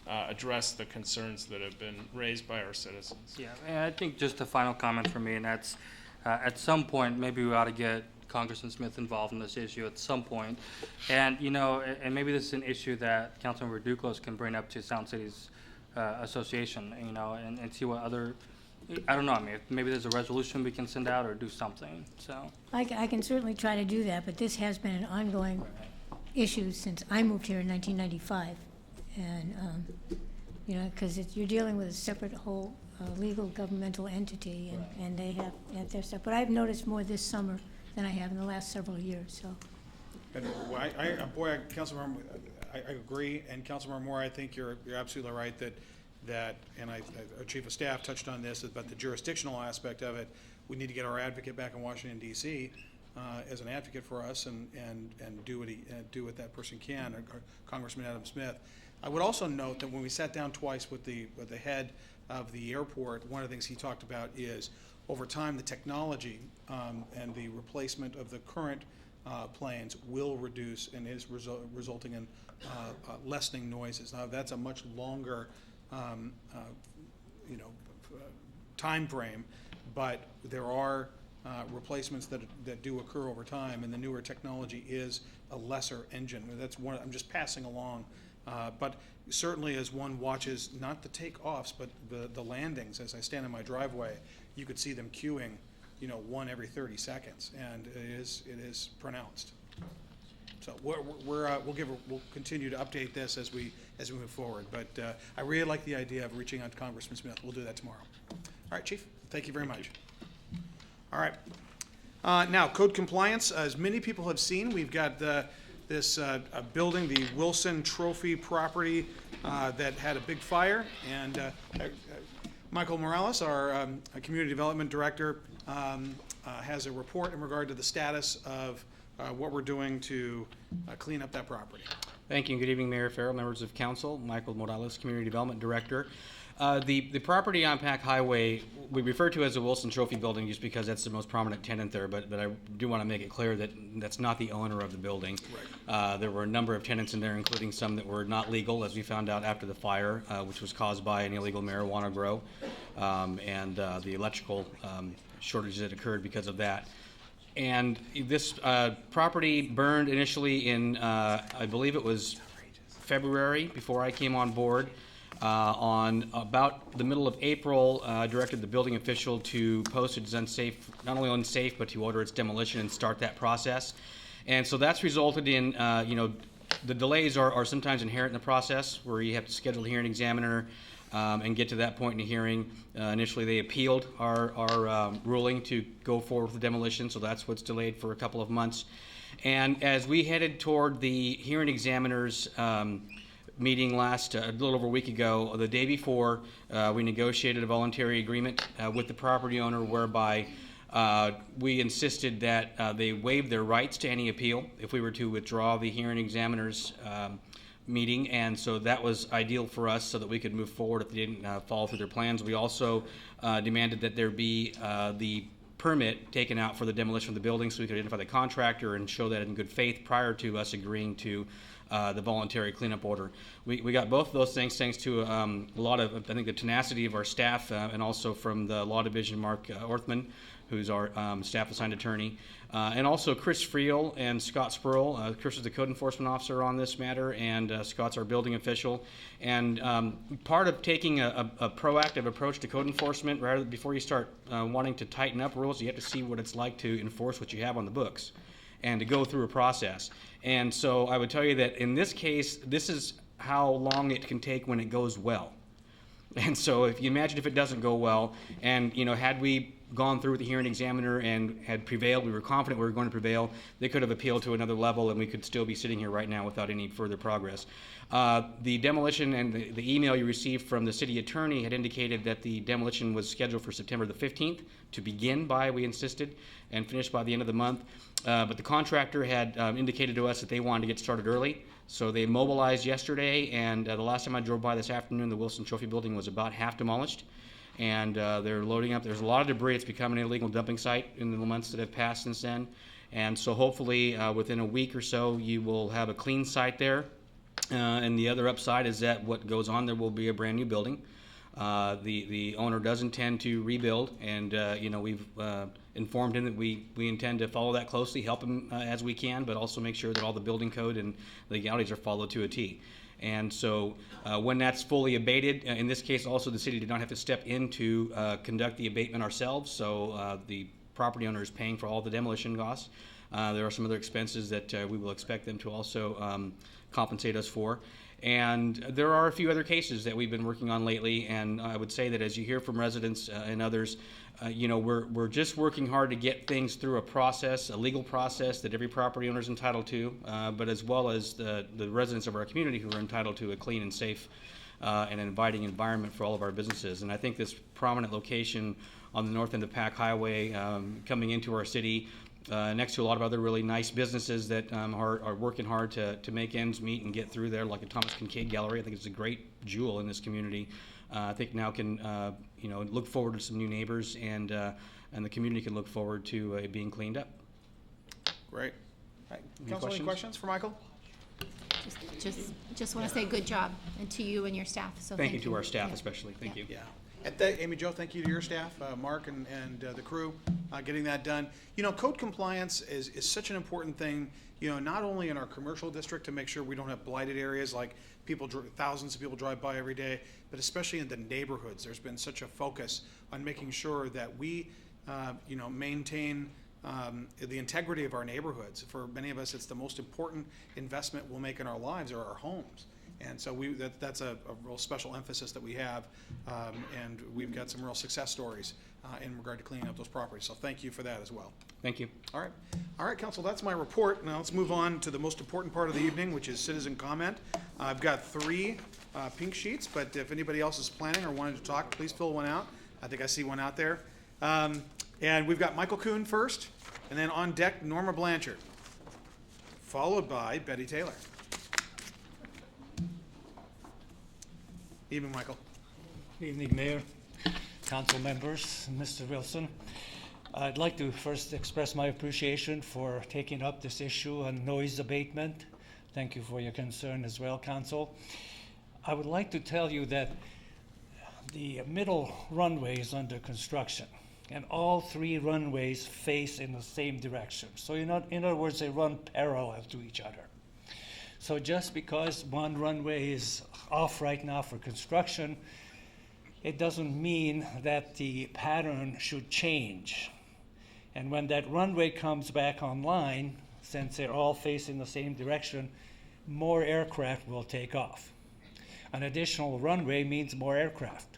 address the concerns that have been raised by our citizens. Yeah, and I think just a final comment for me, and that's at some point maybe we ought to get Congressman Smith involved in this issue at some point. And, you know, and maybe this is an issue that Councilmember Duclos can bring up to Sound Cities Association, you know, and see what other, I don't know, I mean, maybe there's a resolution we can send out or do something, so. I can certainly try to do that, but this has been an ongoing issue since I moved here in 1995. And, you know, because you're dealing with a separate whole legal governmental entity, and they have their stuff. But I've noticed more this summer than I have in the last several years, so. And Councilmember, I agree, and Councilmember Moore, I think you're absolutely right that, and our Chief of Staff touched on this, about the jurisdictional aspect of it. We need to get our advocate back in Washington, D.C. As an advocate for us and do what that person can, or Congressman Adam Smith. I would also note that when we sat down twice with the head of the airport, one of the things he talked about is over time the technology and the replacement of the current planes will reduce and is resulting in lessening noises. Now that's a much longer time frame, but there are replacements that do occur over time, and the newer technology is a lesser engine. That's one I'm just passing along. But certainly as one watches not the takeoffs, but the landings, as I stand in my driveway, you could see them queuing, you know, one every 30 seconds, and it is pronounced. So we'll continue to update this as we move forward. But I really like the idea of reaching out to Congressman Smith. We'll do that tomorrow. All right, Chief. Thank you very much. All right. Now, code compliance. As many people have seen, we've got this building, the Wilson Trophy property that had a big fire. And Michael Morales, our Community Development Director, has a report in regard to the status of what we're doing to clean up that property. Thank you. Good evening, Mayor Farrell, members of council. Michael Morales, Community Development Director. The property on Pack Highway we refer to as the Wilson Trophy building just because that's the most prominent tenant there, but I do want to make it clear that that's not the owner of the building. Right. There were a number of tenants in there, including some that were not legal, as we found out after the fire, which was caused by an illegal marijuana grow, and the electrical shortages that occurred because of that. And this property burned initially in, I believe it was February, before I came on board. On about the middle of April, directed the building official to post it as unsafe, not only unsafe, but to order its demolition and start that process. And so that's resulted in, the delays are sometimes inherent in the process, where you have to schedule a hearing examiner and get to that point in the hearing. Initially, they appealed our ruling to go forward with the demolition, so that's what's delayed for a couple of months. And as we headed toward the hearing examiner's meeting last a little over a week ago, the day before, we negotiated a voluntary agreement with the property owner whereby We insisted that they waive their rights to any appeal if we were to withdraw the hearing examiner's meeting, and so that was ideal for us so that we could move forward if they didn't follow through their plans. We also demanded that there be the permit taken out for the demolition of the building so we could identify the contractor and show that in good faith prior to us agreeing to the voluntary cleanup order. We got both of those things thanks to a lot of, I think, the tenacity of our staff and also from the Law Division, Mark Orthman, who's our staff assigned attorney, and also Chris Friel and Scott Spurl. Chris is the code enforcement officer on this matter, and Scott's our building official. And part of taking a proactive approach to code enforcement, rather than before you start wanting to tighten up rules, you have to see what it's like to enforce what you have on the books and to go through a process. And so I would tell you that in this case, this is how long it can take when it goes well. And so if you imagine if it doesn't go well, and had we gone through with the hearing examiner and had prevailed, we were confident we were going to prevail, they could have appealed to another level and we could still be sitting here right now without any further progress. The demolition and the email you received from the city attorney had indicated that the demolition was scheduled for September the 15th to begin by, we insisted, and finish by the end of the month. But the contractor had indicated to us that they wanted to get started early. So they mobilized yesterday, and the last time I drove by this afternoon, the Wilson Trophy building was about half demolished. And they're loading up. There's a lot of debris. It's become an illegal dumping site in the months that have passed since then. And so hopefully within a week or so, you will have a clean site there. And the other upside is that what goes on there will be a brand new building. The owner does intend to rebuild, and we've informed him that we intend to follow that closely, help him as we can, but also make sure that all the building code and legalities are followed to a T. And so when that's fully abated, in this case also the city did not have to step in to conduct the abatement ourselves, so the property owner is paying for all the demolition costs. There are some other expenses that we will expect them to also compensate us for. And there are a few other cases that we've been working on lately, and I would say that as you hear from residents and others, we're just working hard to get things through a process, a legal process that every property owner is entitled to, but as well as the residents of our community who are entitled to a clean and safe and inviting environment for all of our businesses. And I think this prominent location on the north end of Pack Highway coming into our city, next to a lot of other really nice businesses that are working hard to make ends meet and get through there, like the Thomas Kincaid Gallery. I think it's a great jewel in this community. I think now can look forward to some new neighbors, and the community can look forward to it being cleaned up. Great. Right. Council, any questions for Michael? Just want to say good job, and to you and your staff. So thank you to our staff especially. Thank you. Yeah. Amy Jo, thank you to your staff, Mark and the crew, getting that done. Code compliance is such an important thing, not only in our commercial district to make sure we don't have blighted areas like thousands of people drive by every day, but especially in the neighborhoods. There's been such a focus on making sure that we, maintain the integrity of our neighborhoods. For many of us, it's the most important investment we'll make in our lives or our homes. And so that's a real special emphasis that we have, and we've got some real success stories in regard to cleaning up those properties. So thank you for that as well. Thank you. All right, Council, that's my report. Now let's move on to the most important part of the evening, which is citizen comment. I've got 3 pink sheets, but if anybody else is planning or wanting to talk, please fill one out. I think I see one out there. And we've got Michael Kuhn first, and then on deck, Norma Blanchard, followed by Betty Taylor. Evening, Michael. Evening, Mayor, council members, Mr. Wilson. I'd like to first express my appreciation for taking up this issue on noise abatement. Thank you for your concern as well, council. I would like to tell you that the middle runway is under construction, and all 3 runways face in the same direction. So in other words, they run parallel to each other. So just because one runway is off right now for construction, it doesn't mean that the pattern should change. And when that runway comes back online, since they're all facing the same direction, more aircraft will take off. An additional runway means more aircraft.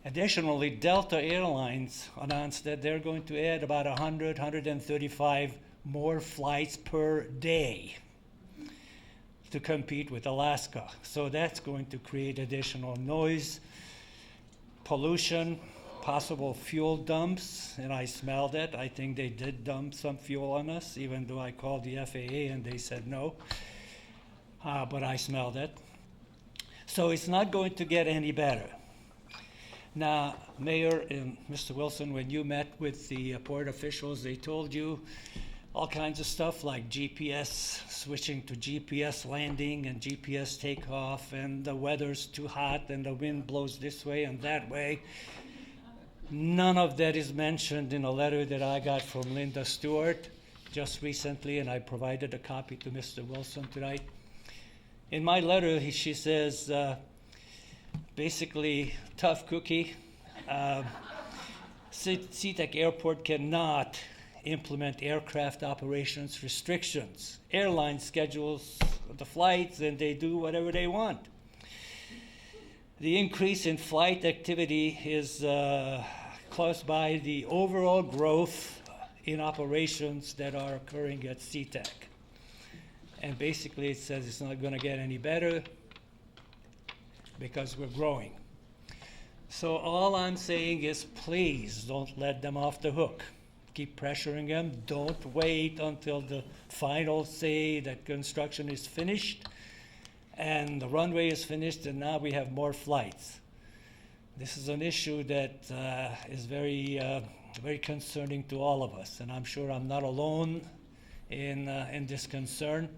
Additionally, Delta Airlines announced that they're going to add about 135 more flights per day to compete with Alaska. So that's going to create additional noise, pollution, possible fuel dumps, and I smelled it. I think they did dump some fuel on us, even though I called the FAA and they said no. But I smelled it. So it's not going to get any better. Now, Mayor and Mr. Wilson, when you met with the port officials, they told you all kinds of stuff like GPS, switching to GPS landing and GPS takeoff, and the weather's too hot and the wind blows this way and that way. None of that is mentioned in a letter that I got from Linda Stewart just recently, and I provided a copy to Mr. Wilson tonight. In my letter, she says, basically, tough cookie. Sea-Tac Airport cannot implement aircraft operations restrictions. Airline schedules the flights and they do whatever they want. The increase in flight activity is caused by the overall growth in operations that are occurring at Sea-Tac. And basically it says it's not going to get any better because we're growing. So all I'm saying is please don't let them off the hook. Keep pressuring them. Don't wait until the final say that construction is finished and the runway is finished and now we have more flights. This is an issue that is very concerning to all of us, and I'm sure I'm not alone in this concern.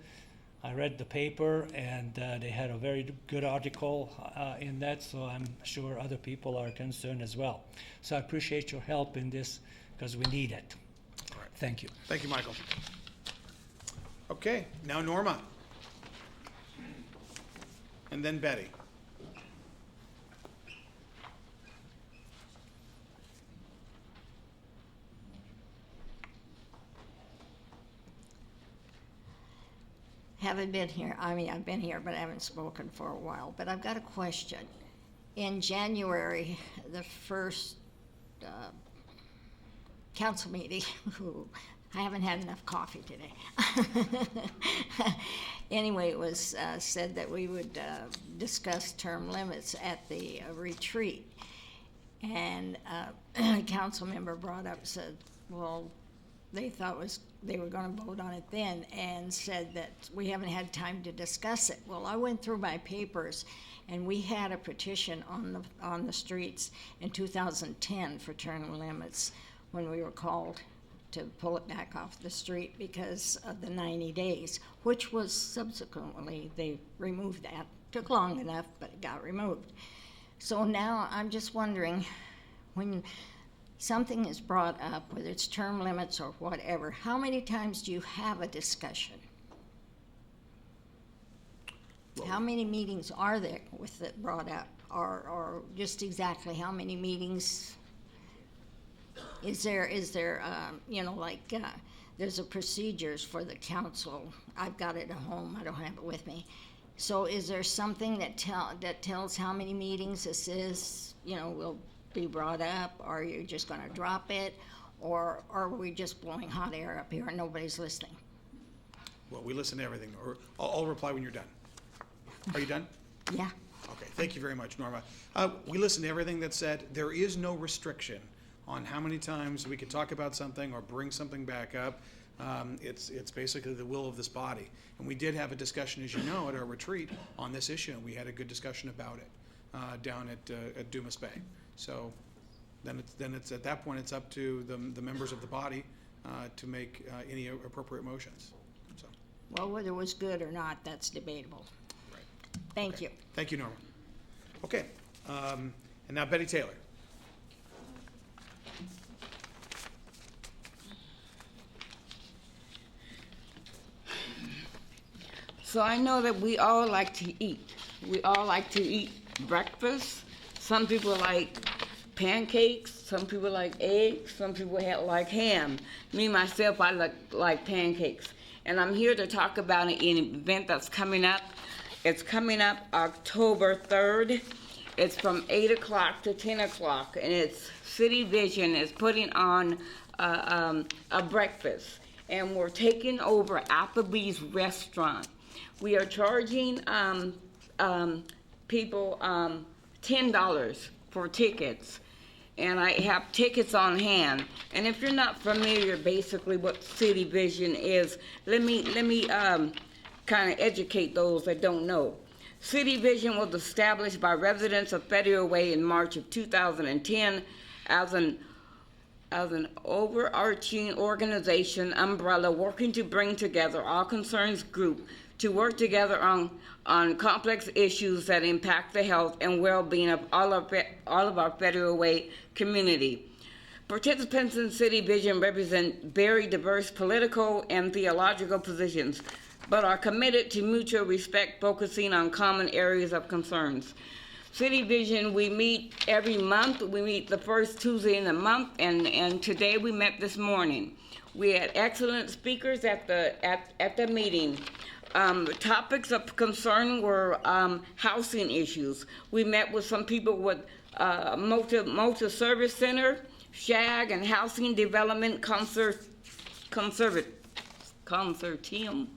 I read the paper and they had a very good article in that, so I'm sure other people are concerned as well. So I appreciate your help in this because we need it. All right. Thank you. Thank you, Michael. Okay, now Norma. And then Betty. Haven't been here. I mean, I've been here, but I haven't spoken for a while. But I've got a question. In January, the first council meeting, I haven't had enough coffee today. Anyway, it was said that we would discuss term limits at the retreat. And a council member brought up, said, well, they thought they were going to vote on it then, and said that we haven't had time to discuss it. Well, I went through my papers, and we had a petition on the streets in 2010 for term limits when we were called to pull it back off the street because of the 90 days, which was subsequently, they removed that. Took long enough, but it got removed. So now I'm just wondering, when something is brought up, whether it's term limits or whatever, how many times do you have a discussion? How many meetings are there with it brought up? Or just exactly how many meetings? Is there there's a procedures for the council. I've got it at home, I don't have it with me. So is there something that tells how many meetings this is, will be brought up? Or are you just gonna drop it? Or are we just blowing hot air up here and nobody's listening? Well, we listen to everything. Or I'll reply when you're done. Are you done? Yeah. Okay, thank you very much, Norma. We listen to everything that's said. There is no restriction on how many times we can talk about something or bring something back up. It's basically the will of this body. And we did have a discussion, as you know, at our retreat on this issue, and we had a good discussion about it down at Dumas Bay. So then it's at that point it's up to the members of the body to make any appropriate motions. So. Well, whether it was good or not, that's debatable. Right. Thank you. Thank you, Norma. Okay, and now Betty Taylor. So I know that we all like to eat. We all like to eat breakfast. Some people like pancakes, some people like eggs, some people like ham. Me, myself, I like pancakes. And I'm here to talk about an event that's coming up. It's coming up October 3rd. It's from 8 o'clock to 10 o'clock, and it's City Vision is putting on a breakfast. And we're taking over Applebee's restaurant. We are charging people $10 for tickets. and I have tickets on hand. And if you're not familiar basically what City Vision is, let me kind of educate those that don't know. City Vision was established by residents of Federal Way in March of 2010 as an overarching organization umbrella working to bring together all concerns group to work together on complex issues that impact the health and well-being of all of our Federal Way community. Participants in City Vision represent very diverse political and theological positions, but are committed to mutual respect, focusing on common areas of concerns. City Vision, we meet every month. We meet the first Tuesday in the month, and today we met this morning. We had excellent speakers at the meeting. Topics of concern were housing issues. We met with some people with multi-service center, SHAG, and Housing Development Consortium.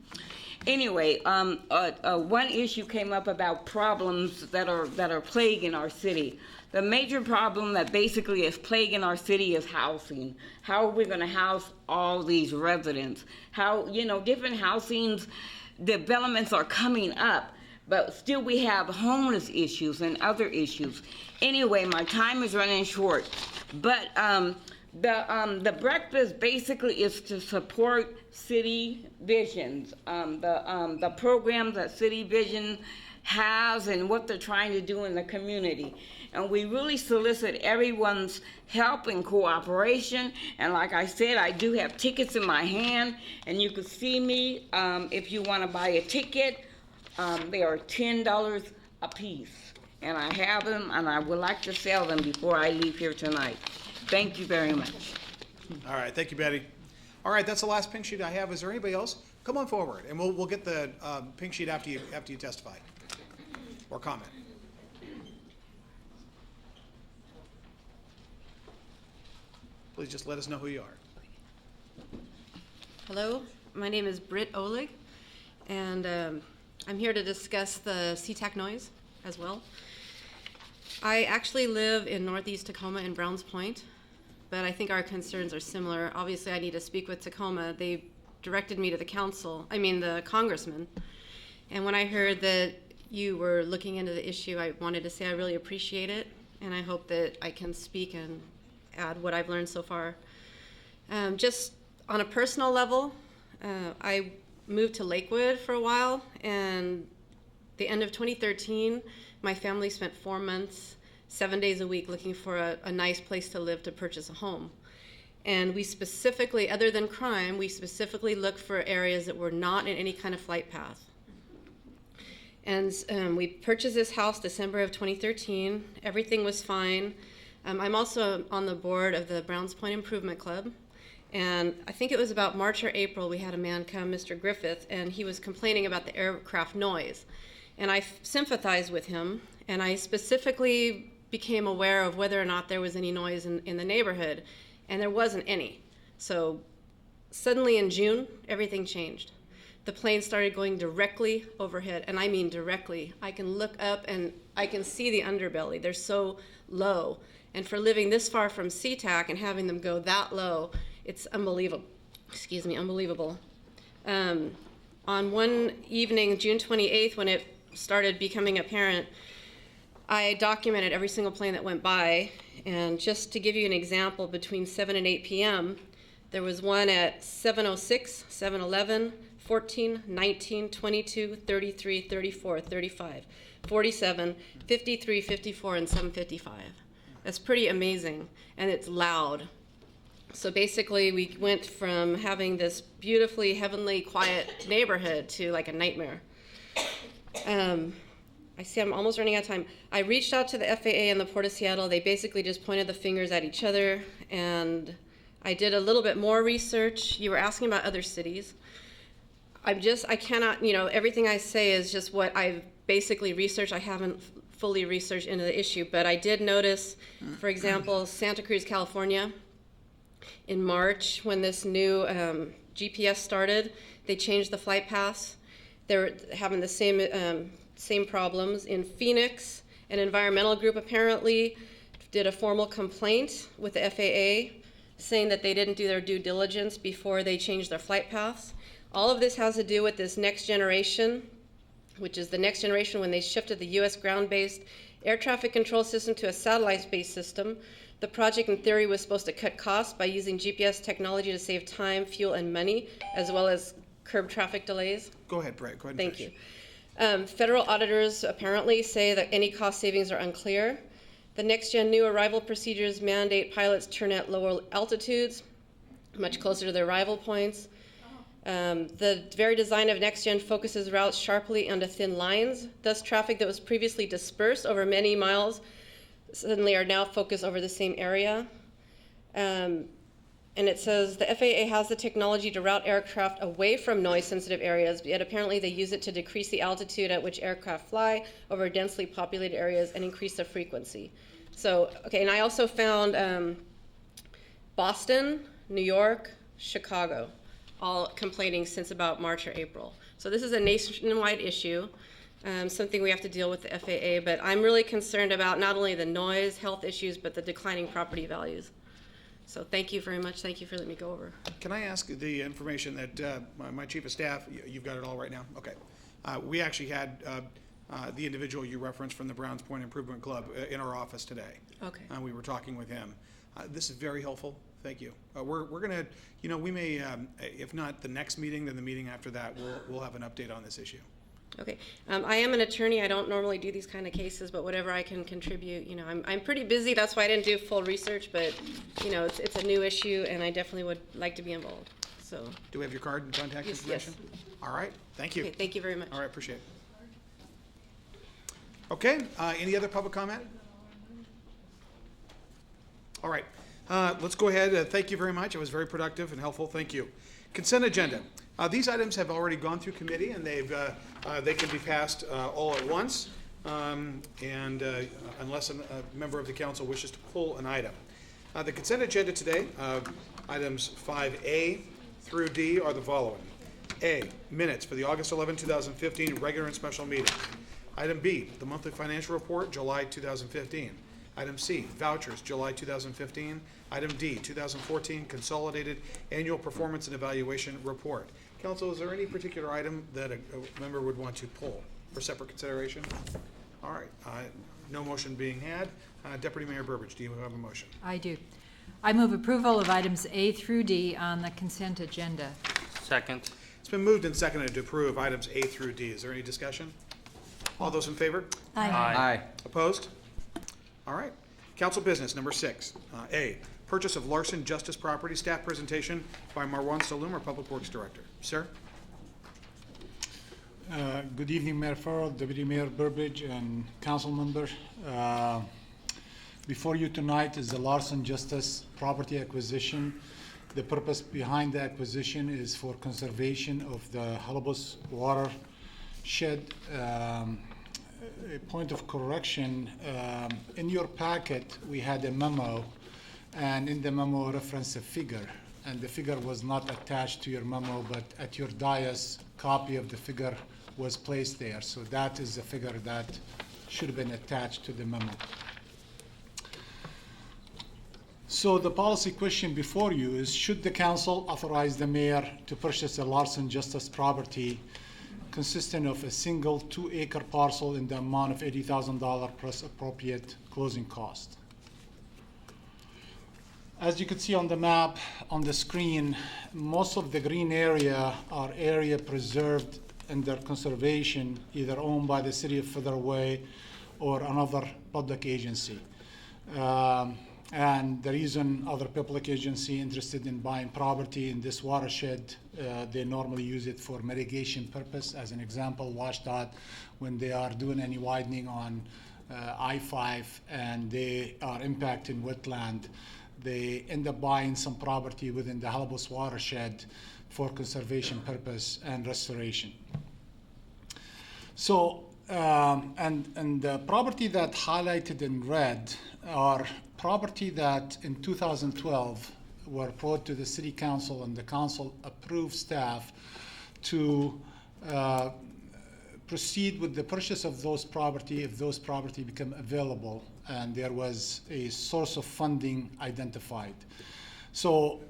Anyway, one issue came up about problems that are plaguing our city. The major problem that basically is plaguing our city is housing. How are we going to house all these residents? How, different housing developments are coming up, but still we have homeless issues and other issues. Anyway, my time is running short, but the breakfast basically is to support City Visions, the programs that City Vision has and what they're trying to do in the community. And we really solicit everyone's help and cooperation. And like I said, I do have tickets in my hand, and you can see me if you want to buy a ticket. They are $10 a piece. And I have them, and I would like to sell them before I leave here tonight. Thank you very much. All right, thank you, Betty. All right, that's the last pink sheet I have. Is there anybody else? Come on forward, and we'll get the pink sheet after you testify or comment. Please just let us know who you are. Hello, my name is Britt Oleg, and I'm here to discuss the Sea-Tac noise as well. I actually live in Northeast Tacoma in Browns Point, but I think our concerns are similar. Obviously, I need to speak with Tacoma. They directed me to the congressman. And when I heard that you were looking into the issue, I wanted to say I really appreciate it, and I hope that I can speak and add what I've learned so far. Just on a personal level, I moved to Lakewood for a while, and the end of 2013, my family spent 4 months, 7 days a week looking for a nice place to live to purchase a home. And we specifically, other than crime, we specifically looked for areas that were not in any kind of flight path. And we purchased this house December of 2013. Everything was fine. I'm also on the board of the Browns Point Improvement Club. And I think it was about March or April, we had a man come, Mr. Griffith, and he was complaining about the aircraft noise. And I sympathized with him, and I specifically became aware of whether or not there was any noise in the neighborhood, and there wasn't any. So suddenly in June, everything changed. The plane started going directly overhead, and I mean directly. I can look up and I can see the underbelly. They're so low. And for living this far from Sea-Tac and having them go that low, it's unbelievable. Unbelievable. On one evening, June 28th, when it started becoming apparent, I documented every single plane that went by. And just to give you an example, between 7 and 8 p.m., there was one at 7:06, 7:11, 14, 19, 22, 33, 34, 35, 47, 53, 54, and 7:55. That's pretty amazing, and it's loud. So basically, we went from having this beautifully, heavenly, quiet neighborhood to like a nightmare. I see I'm almost running out of time. I reached out to the FAA and the Port of Seattle. They basically just pointed the fingers at each other, and I did a little bit more research. You were asking about other cities. I cannot, everything I say is just what I've basically researched. I haven't fully researched into the issue, but I did notice, for example, Santa Cruz, California, in March, when this new GPS started, they changed the flight paths. They're having the same problems. In Phoenix, an environmental group apparently did a formal complaint with the FAA saying that they didn't do their due diligence before they changed their flight paths. All of this has to do with this next generation, which is the next generation when they shifted the U.S. ground-based air traffic control system to a satellite-based system. The project in theory was supposed to cut costs by using GPS technology to save time, fuel, and money, as well as curb traffic delays. Go ahead, Brett. Go ahead and Thank finish. you. Federal auditors apparently say that any cost savings are unclear. The next-gen new arrival procedures mandate pilots turn at lower altitudes, much closer to their arrival points. The very design of next-gen focuses routes sharply onto thin lines. Thus, traffic that was previously dispersed over many miles suddenly are now focused over the same area. And it says the FAA has the technology to route aircraft away from noise-sensitive areas, yet apparently they use it to decrease the altitude at which aircraft fly over densely populated areas and increase the frequency. So, okay, and I also found Boston, New York, Chicago, all complaining since about March or April. So this is a nationwide issue, something we have to deal with the FAA, but I'm really concerned about not only the noise, health issues, but the declining property values. So thank you very much. Thank you for letting me go over. Can I ask the information that my chief of staff, you've got it all right now? Okay. We actually had the individual you referenced from the Browns Point Improvement Club in our office today. Okay. We were talking with him. This is very helpful. Thank you. We're going to, we may, if not the next meeting, then the meeting after that, we'll have an update on this issue. Okay. I am an attorney. I don't normally do these kind of cases, but whatever I can contribute, I'm pretty busy. That's why I didn't do full research, but, it's a new issue, and I definitely would like to be involved. So. Do we have your card and contact Yes, information? yes. All right. Thank you. Okay, thank you very much. All right. Appreciate it. Okay. Any other public comment? All right. Let's go ahead. Thank you very much. It was very productive and helpful. Thank you. Consent agenda. These items have already gone through committee, and they can be passed all at once, and unless a member of the council wishes to pull an item. The consent agenda today, items 5A through D are the following. A, minutes for the August 11, 2015 regular and special meetings. Item B, the monthly financial report, July 2015. Item C, vouchers, July 2015. Item D, 2014 Consolidated Annual Performance and Evaluation Report. Council, is there any particular item that a member would want to pull for separate consideration? All right. No motion being had. Deputy Mayor Burbidge, do you have a motion? I do. I move approval of items A through D on the consent agenda. Second. It's been moved and seconded to approve items A through D. Is there any discussion? All those in favor? Aye. Aye. Opposed? All right. Council business number 6. A, purchase of Larson-Justice property. Staff presentation by Marwan Saloom, our Public Works Director. Sir? Good evening, Mayor Farrell, Deputy Mayor Burbidge, and council members. Before you tonight is the Larson-Justice property acquisition. The purpose behind the acquisition is for conservation of the Halibus watershed. A point of correction, in your packet we had a memo, and in the memo referenced a figure, and the figure was not attached to your memo, but at your dais copy of the figure was placed there. So that is the figure that should have been attached to the memo. So the policy question before you is, should the council authorize the mayor to purchase a Larson-Justice property consisting of a single 2-acre parcel in the amount of $80,000 plus appropriate closing cost? As you can see on the map on the screen, most of the green area are area preserved under conservation, either owned by the City of Federal Way or another public agency. And the reason other public agency interested in buying property in this watershed, they normally use it for mitigation purpose. As an example, WashDOT, when they are doing any widening on I-5 and they are impacting wetland, they end up buying some property within the Halibus watershed for conservation purpose and restoration. So, and the property that highlighted in red are property that in 2012 were brought to the City Council, and the Council approved staff to proceed with the purchase of those property if those property become available and there was a source of funding identified. So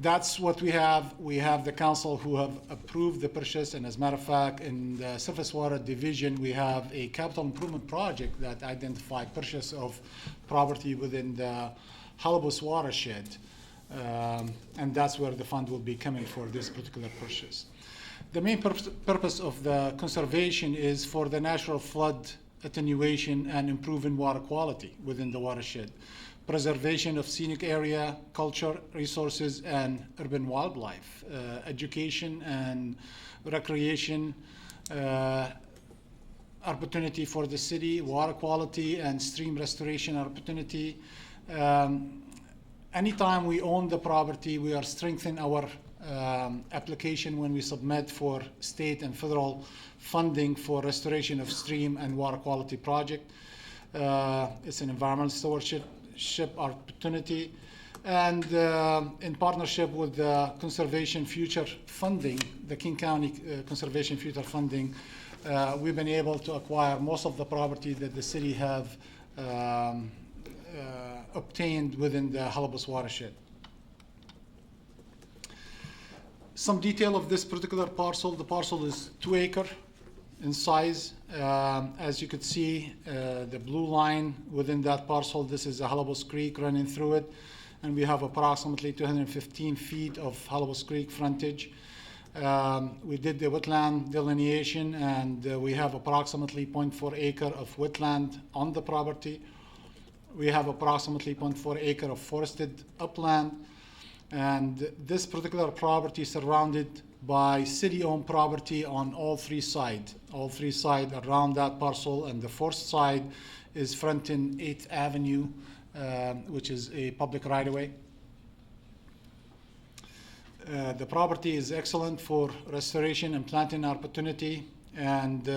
that's what we have. We have the council who have approved the purchase, and as a matter of fact, in the Surface Water Division, we have a capital improvement project that identified purchase of property within the Halibus watershed, and that's where the fund will be coming for this particular purchase. The main purpose of the conservation is for the natural flood attenuation and improving water quality within the watershed, preservation of scenic area, culture, resources, and urban wildlife, education and recreation, opportunity for the city, water quality and stream restoration opportunity. Anytime we own the property, we are strengthening our application when we submit for state and federal funding for restoration of stream and water quality project. It's an environmental stewardship opportunity, and in partnership with the Conservation Future Funding, the King County Conservation Future Funding, we've been able to acquire most of the property that the city have obtained within the Halibus watershed. Some detail of this particular parcel. The parcel is 2 acre in size. As you could see, the blue line within that parcel, this is a Halibus Creek running through it, and we have approximately 215 feet of Halibus Creek frontage. We did the wetland delineation, and we have approximately 0.4 acre of wetland on the property. We have approximately 0.4 acre of forested upland, and this particular property is surrounded by city-owned property on all three sides around that parcel, and the fourth side is fronting 8th Avenue, which is a public right-of-way. The property is excellent for restoration and planting opportunity, and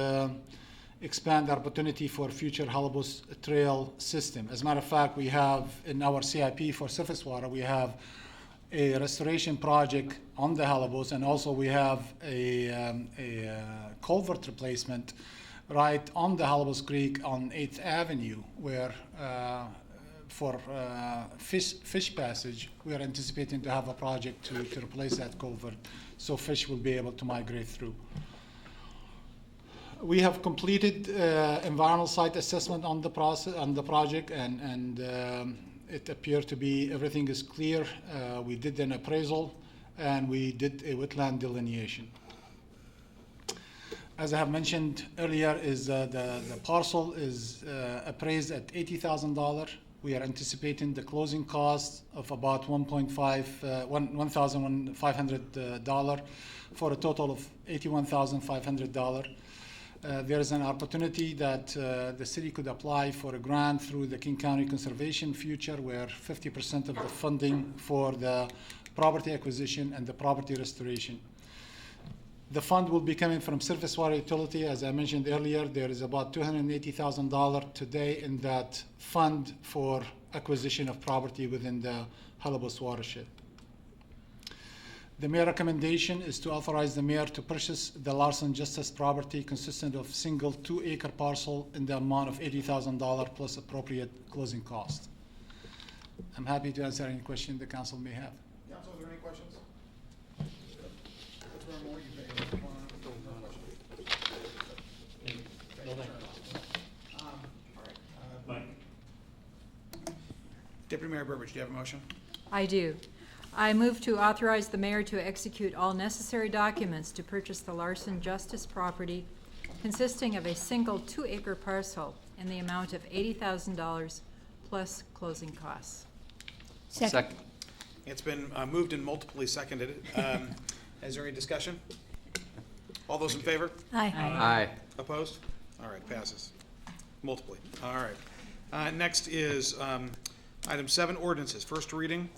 expand opportunity for future Halibus trail system. As a matter of fact, we have in our CIP for surface water, we have a restoration project on the Halibus, and also we have a culvert replacement right on the Halibus Creek on 8th Avenue, where for fish passage, we are anticipating to have a project to replace that culvert so fish will be able to migrate through. We have completed environmental site assessment on the project, and it appeared to be everything is clear. We did an appraisal, and we did a wetland delineation. As I have mentioned earlier, is the parcel is appraised at $80,000. We are anticipating the closing cost of about $1,500 for a total of $81,500. There is an opportunity that the city could apply for a grant through the King County Conservation Future, where 50% of the funding for the property acquisition and the property restoration. The fund will be coming from Surface Water Utility. As I mentioned earlier, there is about $280,000 today in that fund for acquisition of property within the Halibus watershed. The mayor recommendation is to authorize the mayor to purchase the Larson-Justice property consisting of single 2 acre parcel in the amount of $80,000 plus appropriate closing cost. I'm happy to answer any question the council may have. Council, are there any questions? Deputy Mayor Burbidge, do you have a motion? I do. I move to authorize the mayor to execute all necessary documents to purchase the Larson-Justice property consisting of a single 2 acre parcel in the amount of $80,000 plus closing costs. Second. It's been moved and multiply seconded. Is there any discussion? All those in favor? Aye. Aye. Opposed? All right, passes. Multiply. All right. Next is item 7, ordinances. First reading,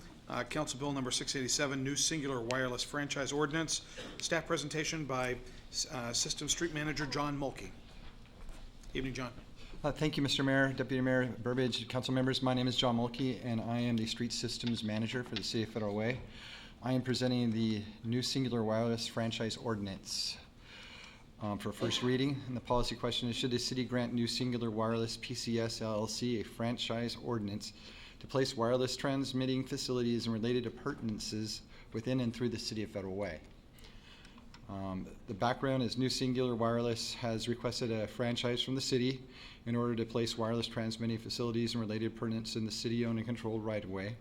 Council Bill number 687, new singular wireless franchise ordinance. Staff presentation by System Street Manager John Mulkey. Evening, John. Thank you, Mr. Mayor, Deputy Mayor Burbidge, council members. My name is John Mulkey, and I am the Street Systems Manager for the City of Federal Way. I am presenting the new singular wireless franchise ordinance. for first reading. And the policy question is, should the city grant New Singular Wireless PCS LLC a franchise ordinance to place wireless transmitting facilities and related appurtenances within and through the city of Federal Way? The background is New Singular Wireless has requested a franchise from the city in order to place wireless transmitting facilities and related appurtenances in the city-owned and controlled right-of-way.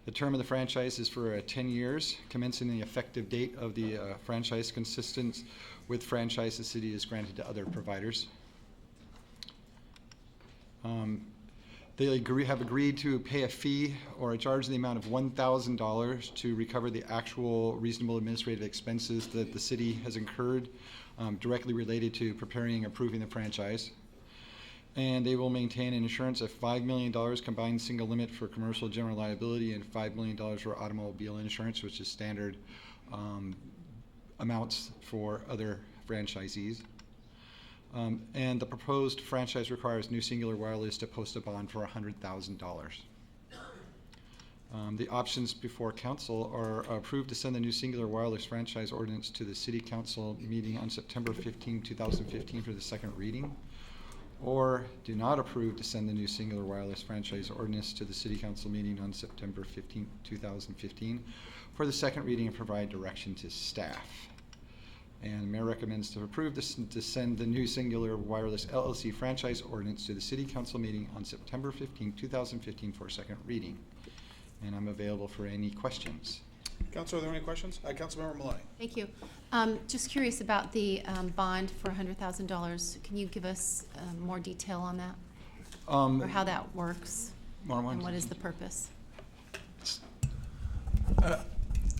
The term of the franchise is for 10 years, commencing the effective date of the franchise consistent with franchise the city has granted to other providers. They have agreed to pay a fee or a charge in the amount of $1,000 to recover the actual reasonable administrative expenses that the city has incurred directly related to preparing and approving the franchise. And they will maintain an insurance of $5 million combined single limit for commercial general liability and $5 million for automobile insurance, which is standard amounts for other franchisees. And the proposed franchise requires New Singular Wireless to post a bond for $100,000. The options before council are approved to send the New Singular Wireless franchise ordinance to the city council meeting on September 15, 2015 for the second reading, or do not approve to send the New Singular Wireless franchise ordinance to the city council meeting on September 15, 2015 for the second reading and provide direction to staff. And the mayor recommends to approve to send the New Singular Wireless LLC franchise ordinance to the city council meeting on September 15, 2015 for second reading. And I'm available for any questions. Councilor, are there any questions? Councilmember Maloney. Thank you. Just curious about the bond for $100,000. Can you give us more detail on that? Or how that works? And what is the purpose?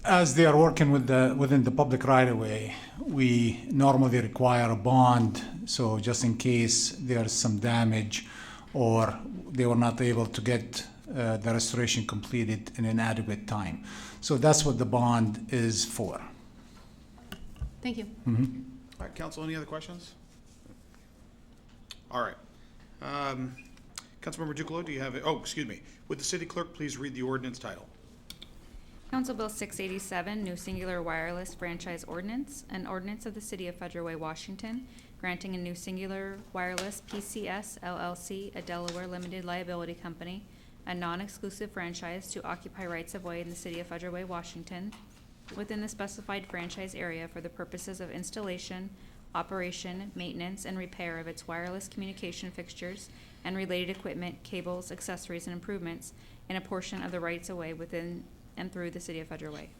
As they are working within the public right-of-way, we normally require a bond, so just in case there's some damage or they were not able to get the restoration completed in an adequate time. So that's what the bond is for. Thank you. All right, council, any other questions? All right. Councilmember Duclos, do you have it? Oh, excuse me. Would the city clerk please read the ordinance title? Council Bill 687, New Singular Wireless Franchise Ordinance, an ordinance of the City of Federal Way, Washington, granting a New Singular Wireless PCS LLC, a Delaware limited liability company, a non-exclusive franchise to occupy rights of way in the City of Federal Way, Washington, within the specified franchise area for the purposes of installation, operation, maintenance, and repair of its wireless communication fixtures and related equipment, cables, accessories, and improvements in a portion of the rights of way within and through the City of Federal Way.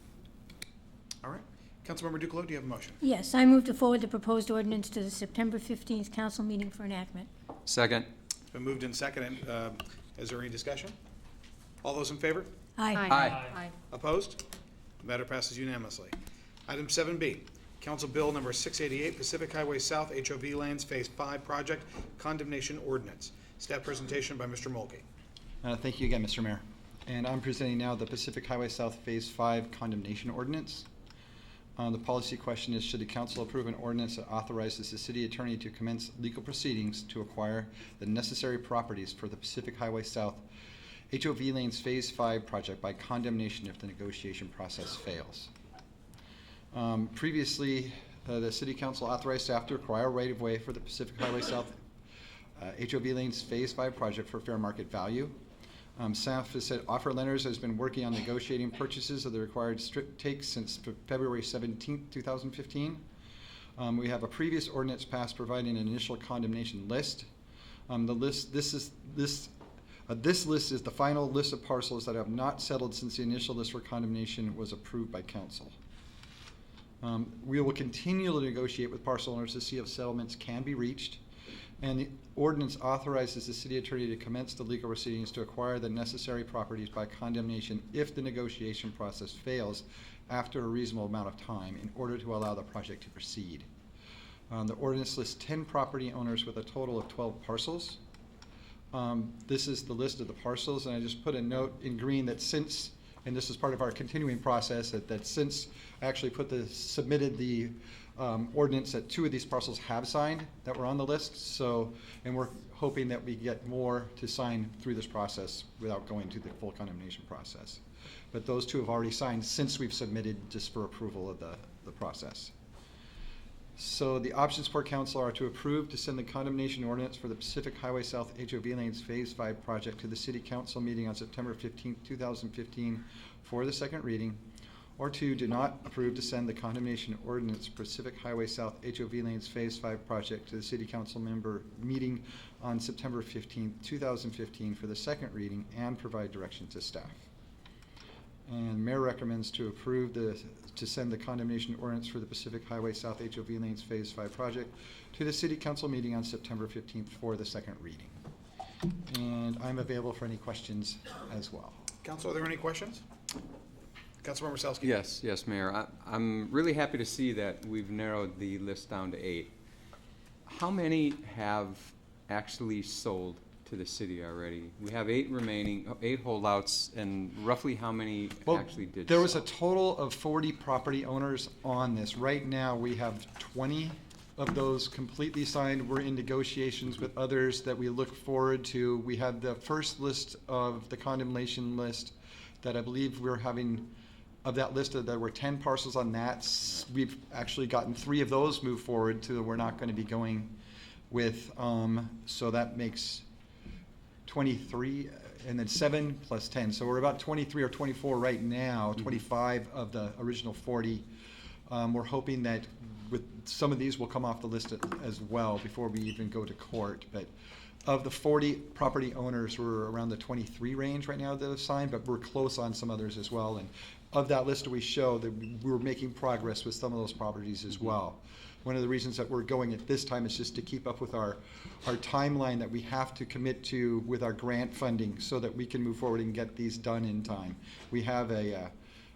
All right. Councilmember Duclos, do you have a motion? Yes, I move to forward the proposed ordinance to the September 15th council meeting for enactment. Second. It's been moved and seconded. Is there any discussion? All those in favor? Aye. Aye. Opposed? The matter passes unanimously. Item 7B, Council Bill number 688, Pacific Highway South HOV Lanes Phase 5 Project Condemnation Ordinance. Staff presentation by Mr. Mulkey. Thank you again, Mr. Mayor. And I'm presenting now the Pacific Highway South Phase 5 Condemnation Ordinance. The policy question is, should the council approve an ordinance that authorizes the city attorney to commence legal proceedings to acquire the necessary properties for the Pacific Highway South HOV Lanes Phase 5 project by condemnation if the negotiation process fails? Previously, the city council authorized staff to acquire right-of-way for the Pacific Highway South HOV Lanes Phase 5 project for fair market value. Staff has said offer lenders has been working on negotiating purchases of the required strip takes since February 17, 2015. We have a previous ordinance passed providing an initial condemnation list. This list is the final list of parcels that have not settled since the initial list for condemnation was approved by council. We will continue to negotiate with parcel owners to see if settlements can be reached. And the ordinance authorizes the city attorney to commence the legal proceedings to acquire the necessary properties by condemnation if the negotiation process fails after a reasonable amount of time in order to allow the project to proceed. The ordinance lists 10 property owners with a total of 12 parcels. This is the list of the parcels, and I just put a note in green that since, and this is part of our continuing process, that since I actually submitted the ordinance that 2 of these parcels have signed that were on the list. So, and we're hoping that we get more to sign through this process without going to the full condemnation process. But those 2 have already signed since we've submitted just for approval of the process. So the options for council are to approve to send the condemnation ordinance for the Pacific Highway South HOV Lanes Phase 5 project to the City Council meeting on September 15th, 2015 for the second reading, or 2, do not approve to send the condemnation ordinance Pacific Highway South HOV Lanes Phase 5 project to the City Council member meeting on September 15th, 2015 for the second reading and provide direction to staff. And Mayor recommends to approve to send the condemnation ordinance for the Pacific Highway South HOV Lanes Phase 5 project to the City Council meeting on September 15th for the second reading. And I'm available for any questions as well. Council, are there any questions? Councilmember Selsky. Yes, Mayor. I'm really happy to see that we've narrowed the list down to 8. How many have actually sold to the city already? We have 8 remaining, 8 holdouts, and roughly how many actually did There was a sell? total of 40 property owners on this. Right now, we have 20 of those completely signed. We're in negotiations with others that we look forward to. We had the first list of the condemnation list that I believe we're having, of that list, there were 10 parcels on that. We've actually gotten 3 of those moved forward to we're not going to be going with, so that makes 23, and then 7 plus 10. So we're about 23 or 24 right now, 25 of the original 40. We're hoping that with some of these will come off the list as well before we even go to court. But of the 40 property owners, we're around the 23 range right now that have signed, but we're close on some others as well. And of that list, we show that we're making progress with some of those properties as well. One of the reasons that we're going at this time is just to keep up with our timeline that we have to commit to with our grant funding so that we can move forward and get these done in time. We have a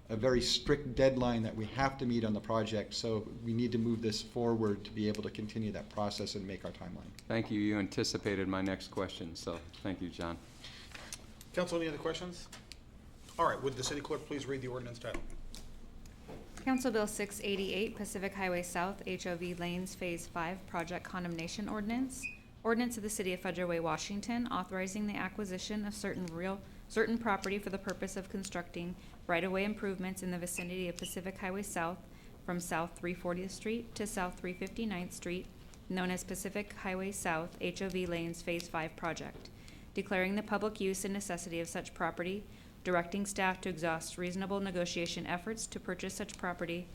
very strict deadline that we have to meet on the project, so we need to move this forward to be able to continue that process and make our timeline. Thank you. You anticipated my next question, so thank you, John. Council, any other questions? All right, would the city clerk please read the ordinance title? Council Bill 688, Pacific Highway South HOV Lanes Phase 5 Project Condemnation Ordinance. Ordinance of the City of Federal Way, Washington, authorizing the acquisition of certain property for the purpose of constructing right-of-way improvements in the vicinity of Pacific Highway South from South 340th Street to South 359th Street, known as Pacific Highway South HOV Lanes Phase 5 Project. Declaring the public use and necessity of such property, directing staff to exhaust reasonable negotiation efforts to purchase such property,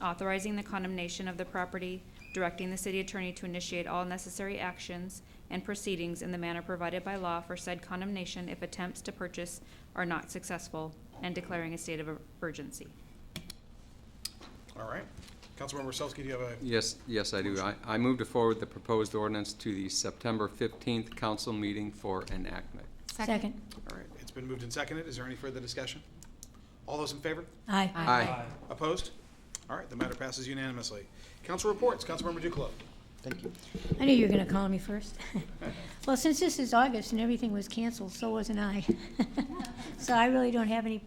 authorizing the condemnation of the property, directing the city attorney to initiate all necessary actions and proceedings in the manner provided by law for said condemnation if attempts to purchase are not successful, and declaring a state of urgency. All right. Councilmember Selsky, do you have a? Yes, I do. I move to forward the proposed ordinance to the September 15th council meeting for enactment. Second. All right, it's been moved and seconded. Is there any further discussion? All those in favor? Aye. Aye. Opposed? All right, the matter passes unanimously. Council reports. Councilmember Duclos. Thank you. I knew you were going to call me first. Well, since this is August and everything was canceled, so wasn't I. So I really don't have any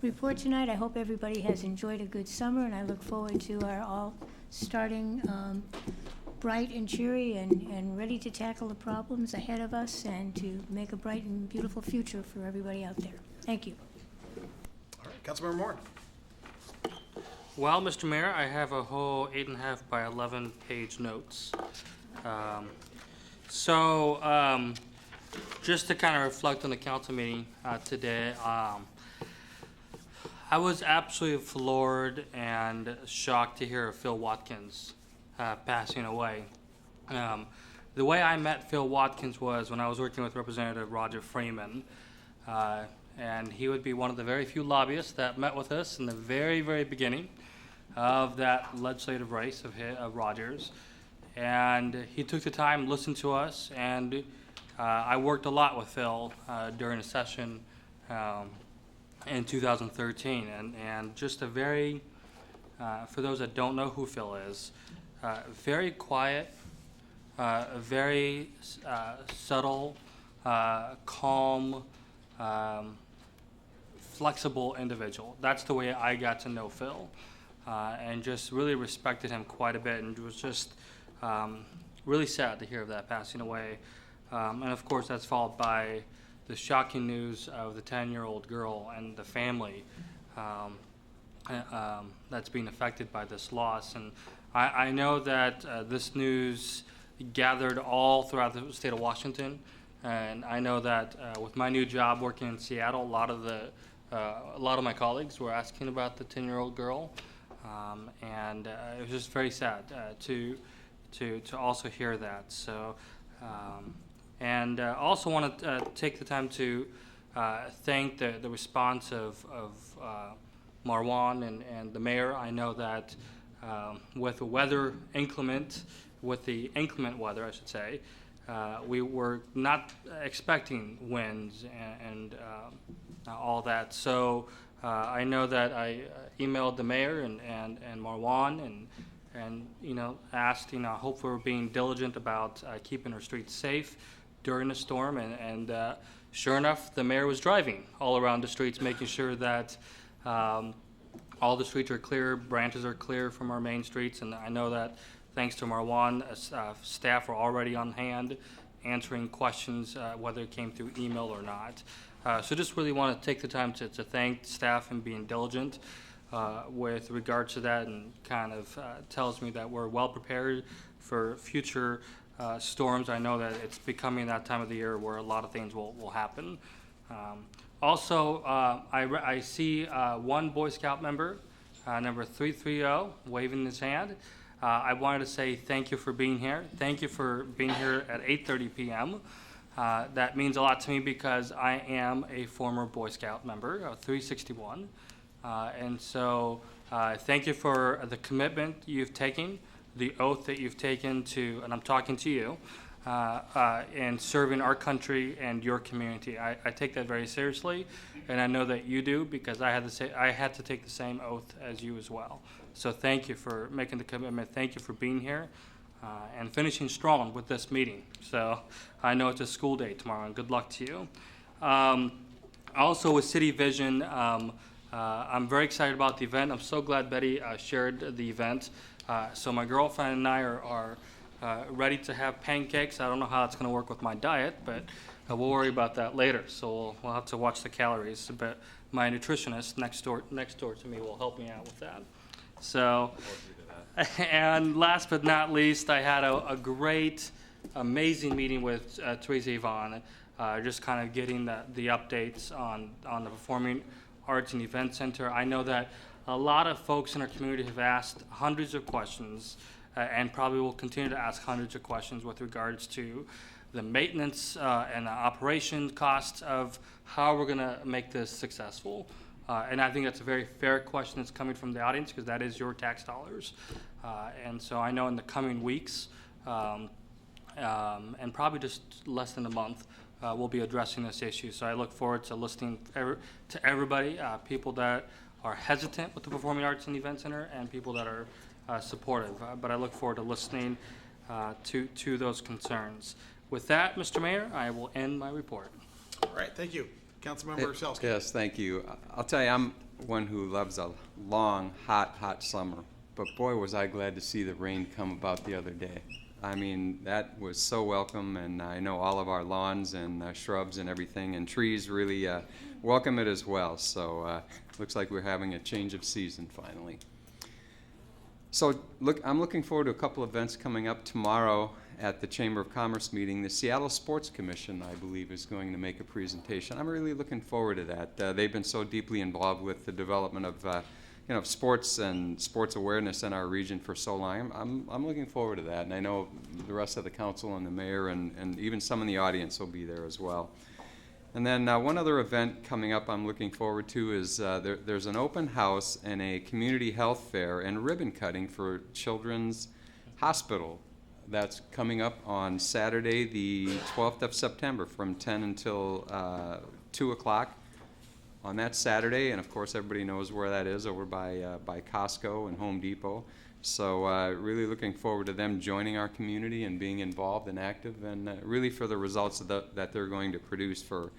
report tonight. I hope everybody has enjoyed a good summer, and I look forward to our all starting bright and cheery and ready to tackle the problems ahead of us and to make a bright and beautiful future for everybody out there. Thank you. All right, Councilmember Moore. Well, Mr. Mayor, I have a whole 8.5 by 11 page notes. Just to kind of reflect on the council meeting today, I was absolutely floored and shocked to hear of Phil Watkins passing away. The way I met Phil Watkins was when I was working with Representative Roger Freeman, and he would be one of the very few lobbyists that met with us in the very, very beginning of that legislative race of Rogers. And he took the time, listened to us, and I worked a lot with Phil during a session in 2013. And just a very, for those that don't know who Phil is, very quiet, very subtle, calm, flexible individual. That's the way I got to know Phil, and just really respected him quite a bit, and was just really sad to hear of that passing away. And of course, that's followed by the shocking news of the 10-year-old girl and the family that's being affected by this loss. And I know that this news gathered all throughout the state of Washington, and I know that with my new job working in Seattle, a lot of my colleagues were asking about the 10-year-old girl, and it was just very sad to also hear that. So, and also want to take the time to thank the response of Marwan and the mayor. I know that with the inclement weather, I should say, we were not expecting winds and all that. So I know that I emailed the mayor and Marwan and asked, hope we're being diligent about keeping our streets safe during the storm, and sure enough, the mayor was driving all around the streets, making sure that all the streets are clear, branches are clear from our main streets, and I know that thanks to Marwan, staff were already on hand answering questions, whether it came through email or not. So just really want to take the time to thank staff and being diligent with regards to that, and kind of tells me that we're well prepared for future storms. I know that it's becoming that time of the year where a lot of things will happen. Also, I see one Boy Scout member, number 330, waving his hand. I wanted to say thank you for being here. Thank you for being here at 8:30 p.m. That means a lot to me because I am a former Boy Scout member, 361. And so thank you for the commitment you've taken, the oath that you've taken to, and I'm talking to you, in serving our country and your community. I take that very seriously, and I know that you do, because I had to take the same oath as you as well. So thank you for making the commitment. Thank you for being here and finishing strong with this meeting. So I know it's a school day tomorrow, and good luck to you. Also with City Vision, I'm very excited about the event. I'm so glad Betty shared the event. So my girlfriend and I are ready to have pancakes. I don't know how it's going to work with my diet, but we'll worry about that later. So we'll have to watch the calories. But my nutritionist next door to me will help me out with that. So, and last but not least, I had a great, amazing meeting with Teresa Yvonne, just kind of getting the updates on the Performing Arts and Event Center. I know that a lot of folks in our community have asked hundreds of questions, and probably will continue to ask hundreds of questions with regards to the maintenance and the operation costs of how we're going to make this successful. And I think that's a very fair question that's coming from the audience, because that is your tax dollars. And so I know in the coming weeks, and probably just less than a month, we'll be addressing this issue. So I look forward to listening to everybody, people that are hesitant with the Performing Arts and Event Center and people that are supportive. But I look forward to listening to those concerns. With that, Mr. Mayor, I will end my report. All right, thank you. Councilmember Selsky. Yes, thank you. I'll tell you, I'm one who loves a long, hot summer. But boy, was I glad to see the rain come about the other day. I mean, that was so welcome, and I know all of our lawns and shrubs and everything and trees really welcome it as well. So looks like we're having a change of season finally. So I'm looking forward to a couple events coming up tomorrow at the Chamber of Commerce meeting. The Seattle Sports Commission, I believe, is going to make a presentation. I'm really looking forward to that. They've been so deeply involved with the development of sports and sports awareness in our region for so long. I'm looking forward to that, and I know the rest of the council and the mayor and even some in the audience will be there as well. And then one other event coming up I'm looking forward to is there's an open house and a community health fair and ribbon cutting for Children's Hospital. That's coming up on Saturday, the 12th of September, from 10 until 2 o'clock on that Saturday. And of course, everybody knows where that is, over by Costco and Home Depot. So really looking forward to them joining our community and being involved and active, and really for the results that they're going to produce for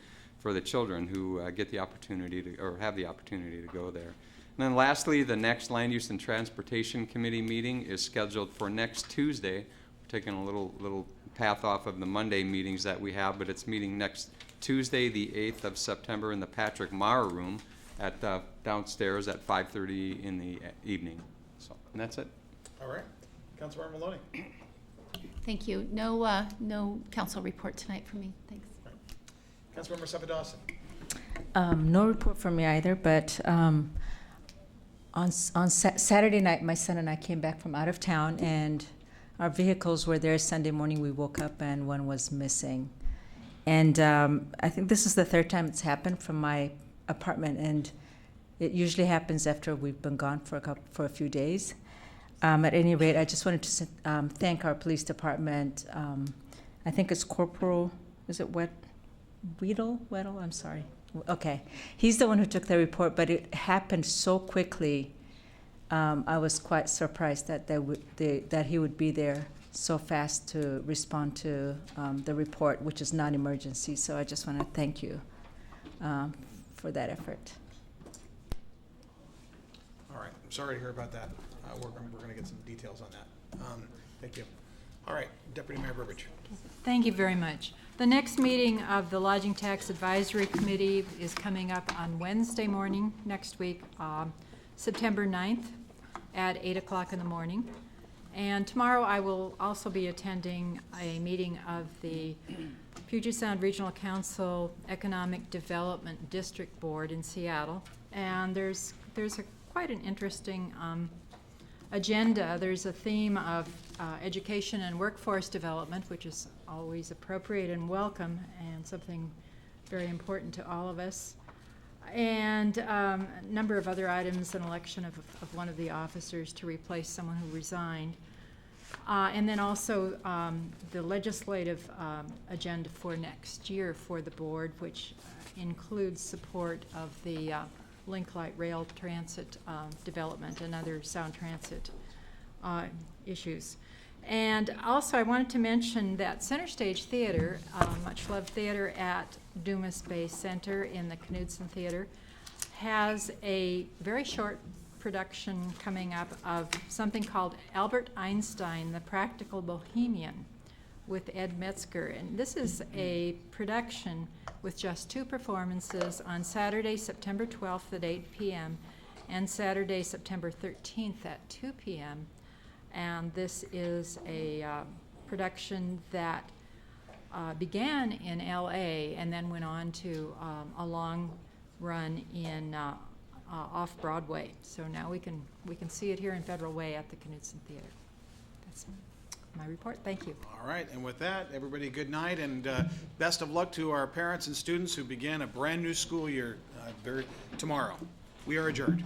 the children who get the opportunity to, or have the opportunity to go there. And then lastly, the next Land Use and Transportation Committee meeting is scheduled for next Tuesday. We're taking a little path off of the Monday meetings that we have, but it's meeting next Tuesday, the 8th of September, in the Patrick Mara Room at downstairs at 5:30 in the evening. So, and that's it. All right. Councilmember Maloney. Thank you. No council report tonight for me. Thanks. Councilmember Sefa Dawson. No report from me either, but on Saturday night, my son and I came back from out of town, and our vehicles were there. Sunday morning, we woke up and one was missing. And I think this is the third time it's happened from my apartment, and it usually happens after we've been gone for a few days. At any rate, I just wanted to thank our police department. I think it's Corporal, is it Weddle? I'm sorry. Okay. He's the one who took the report, but it happened so quickly. I was quite surprised that he would be there so fast to respond to the report, which is non-emergency. So I just want to thank you for that effort. All right. I'm sorry to hear about that. We're going to get some details on that. Thank you. All right. Deputy Mayor Burbidge. Thank you very much. The next meeting of the Lodging Tax Advisory Committee is coming up on Wednesday morning next week, September 9th at 8 o'clock in the morning. And tomorrow I will also be attending a meeting of the Puget Sound Regional Council Economic Development District Board in Seattle. And there's quite an interesting agenda. There's a theme of education and workforce development, which is always appropriate and welcome, and something very important to all of us. And a number of other items, an election of one of the officers to replace someone who resigned. And then also the legislative agenda for next year for the board, which includes support of the Link Light Rail Transit development and other sound transit issues. And also I wanted to mention that Center Stage Theater, much loved theater at Dumas Bay Center in the Knudsen Theater, has a very short production coming up of something called Albert Einstein, the Practical Bohemian, with Ed Metzger. And this is a production with just 2 performances on Saturday, September 12th at 8 p.m. and Saturday, September 13th at 2 p.m. And this is a production that began in L.A. and then went on to a long run in off-Broadway. So now we can see it here in Federal Way at the Knudsen Theater. That's my report. Thank you. All right. And with that, everybody, good night and best of luck to our parents and students who begin a brand new school year tomorrow. We are adjourned.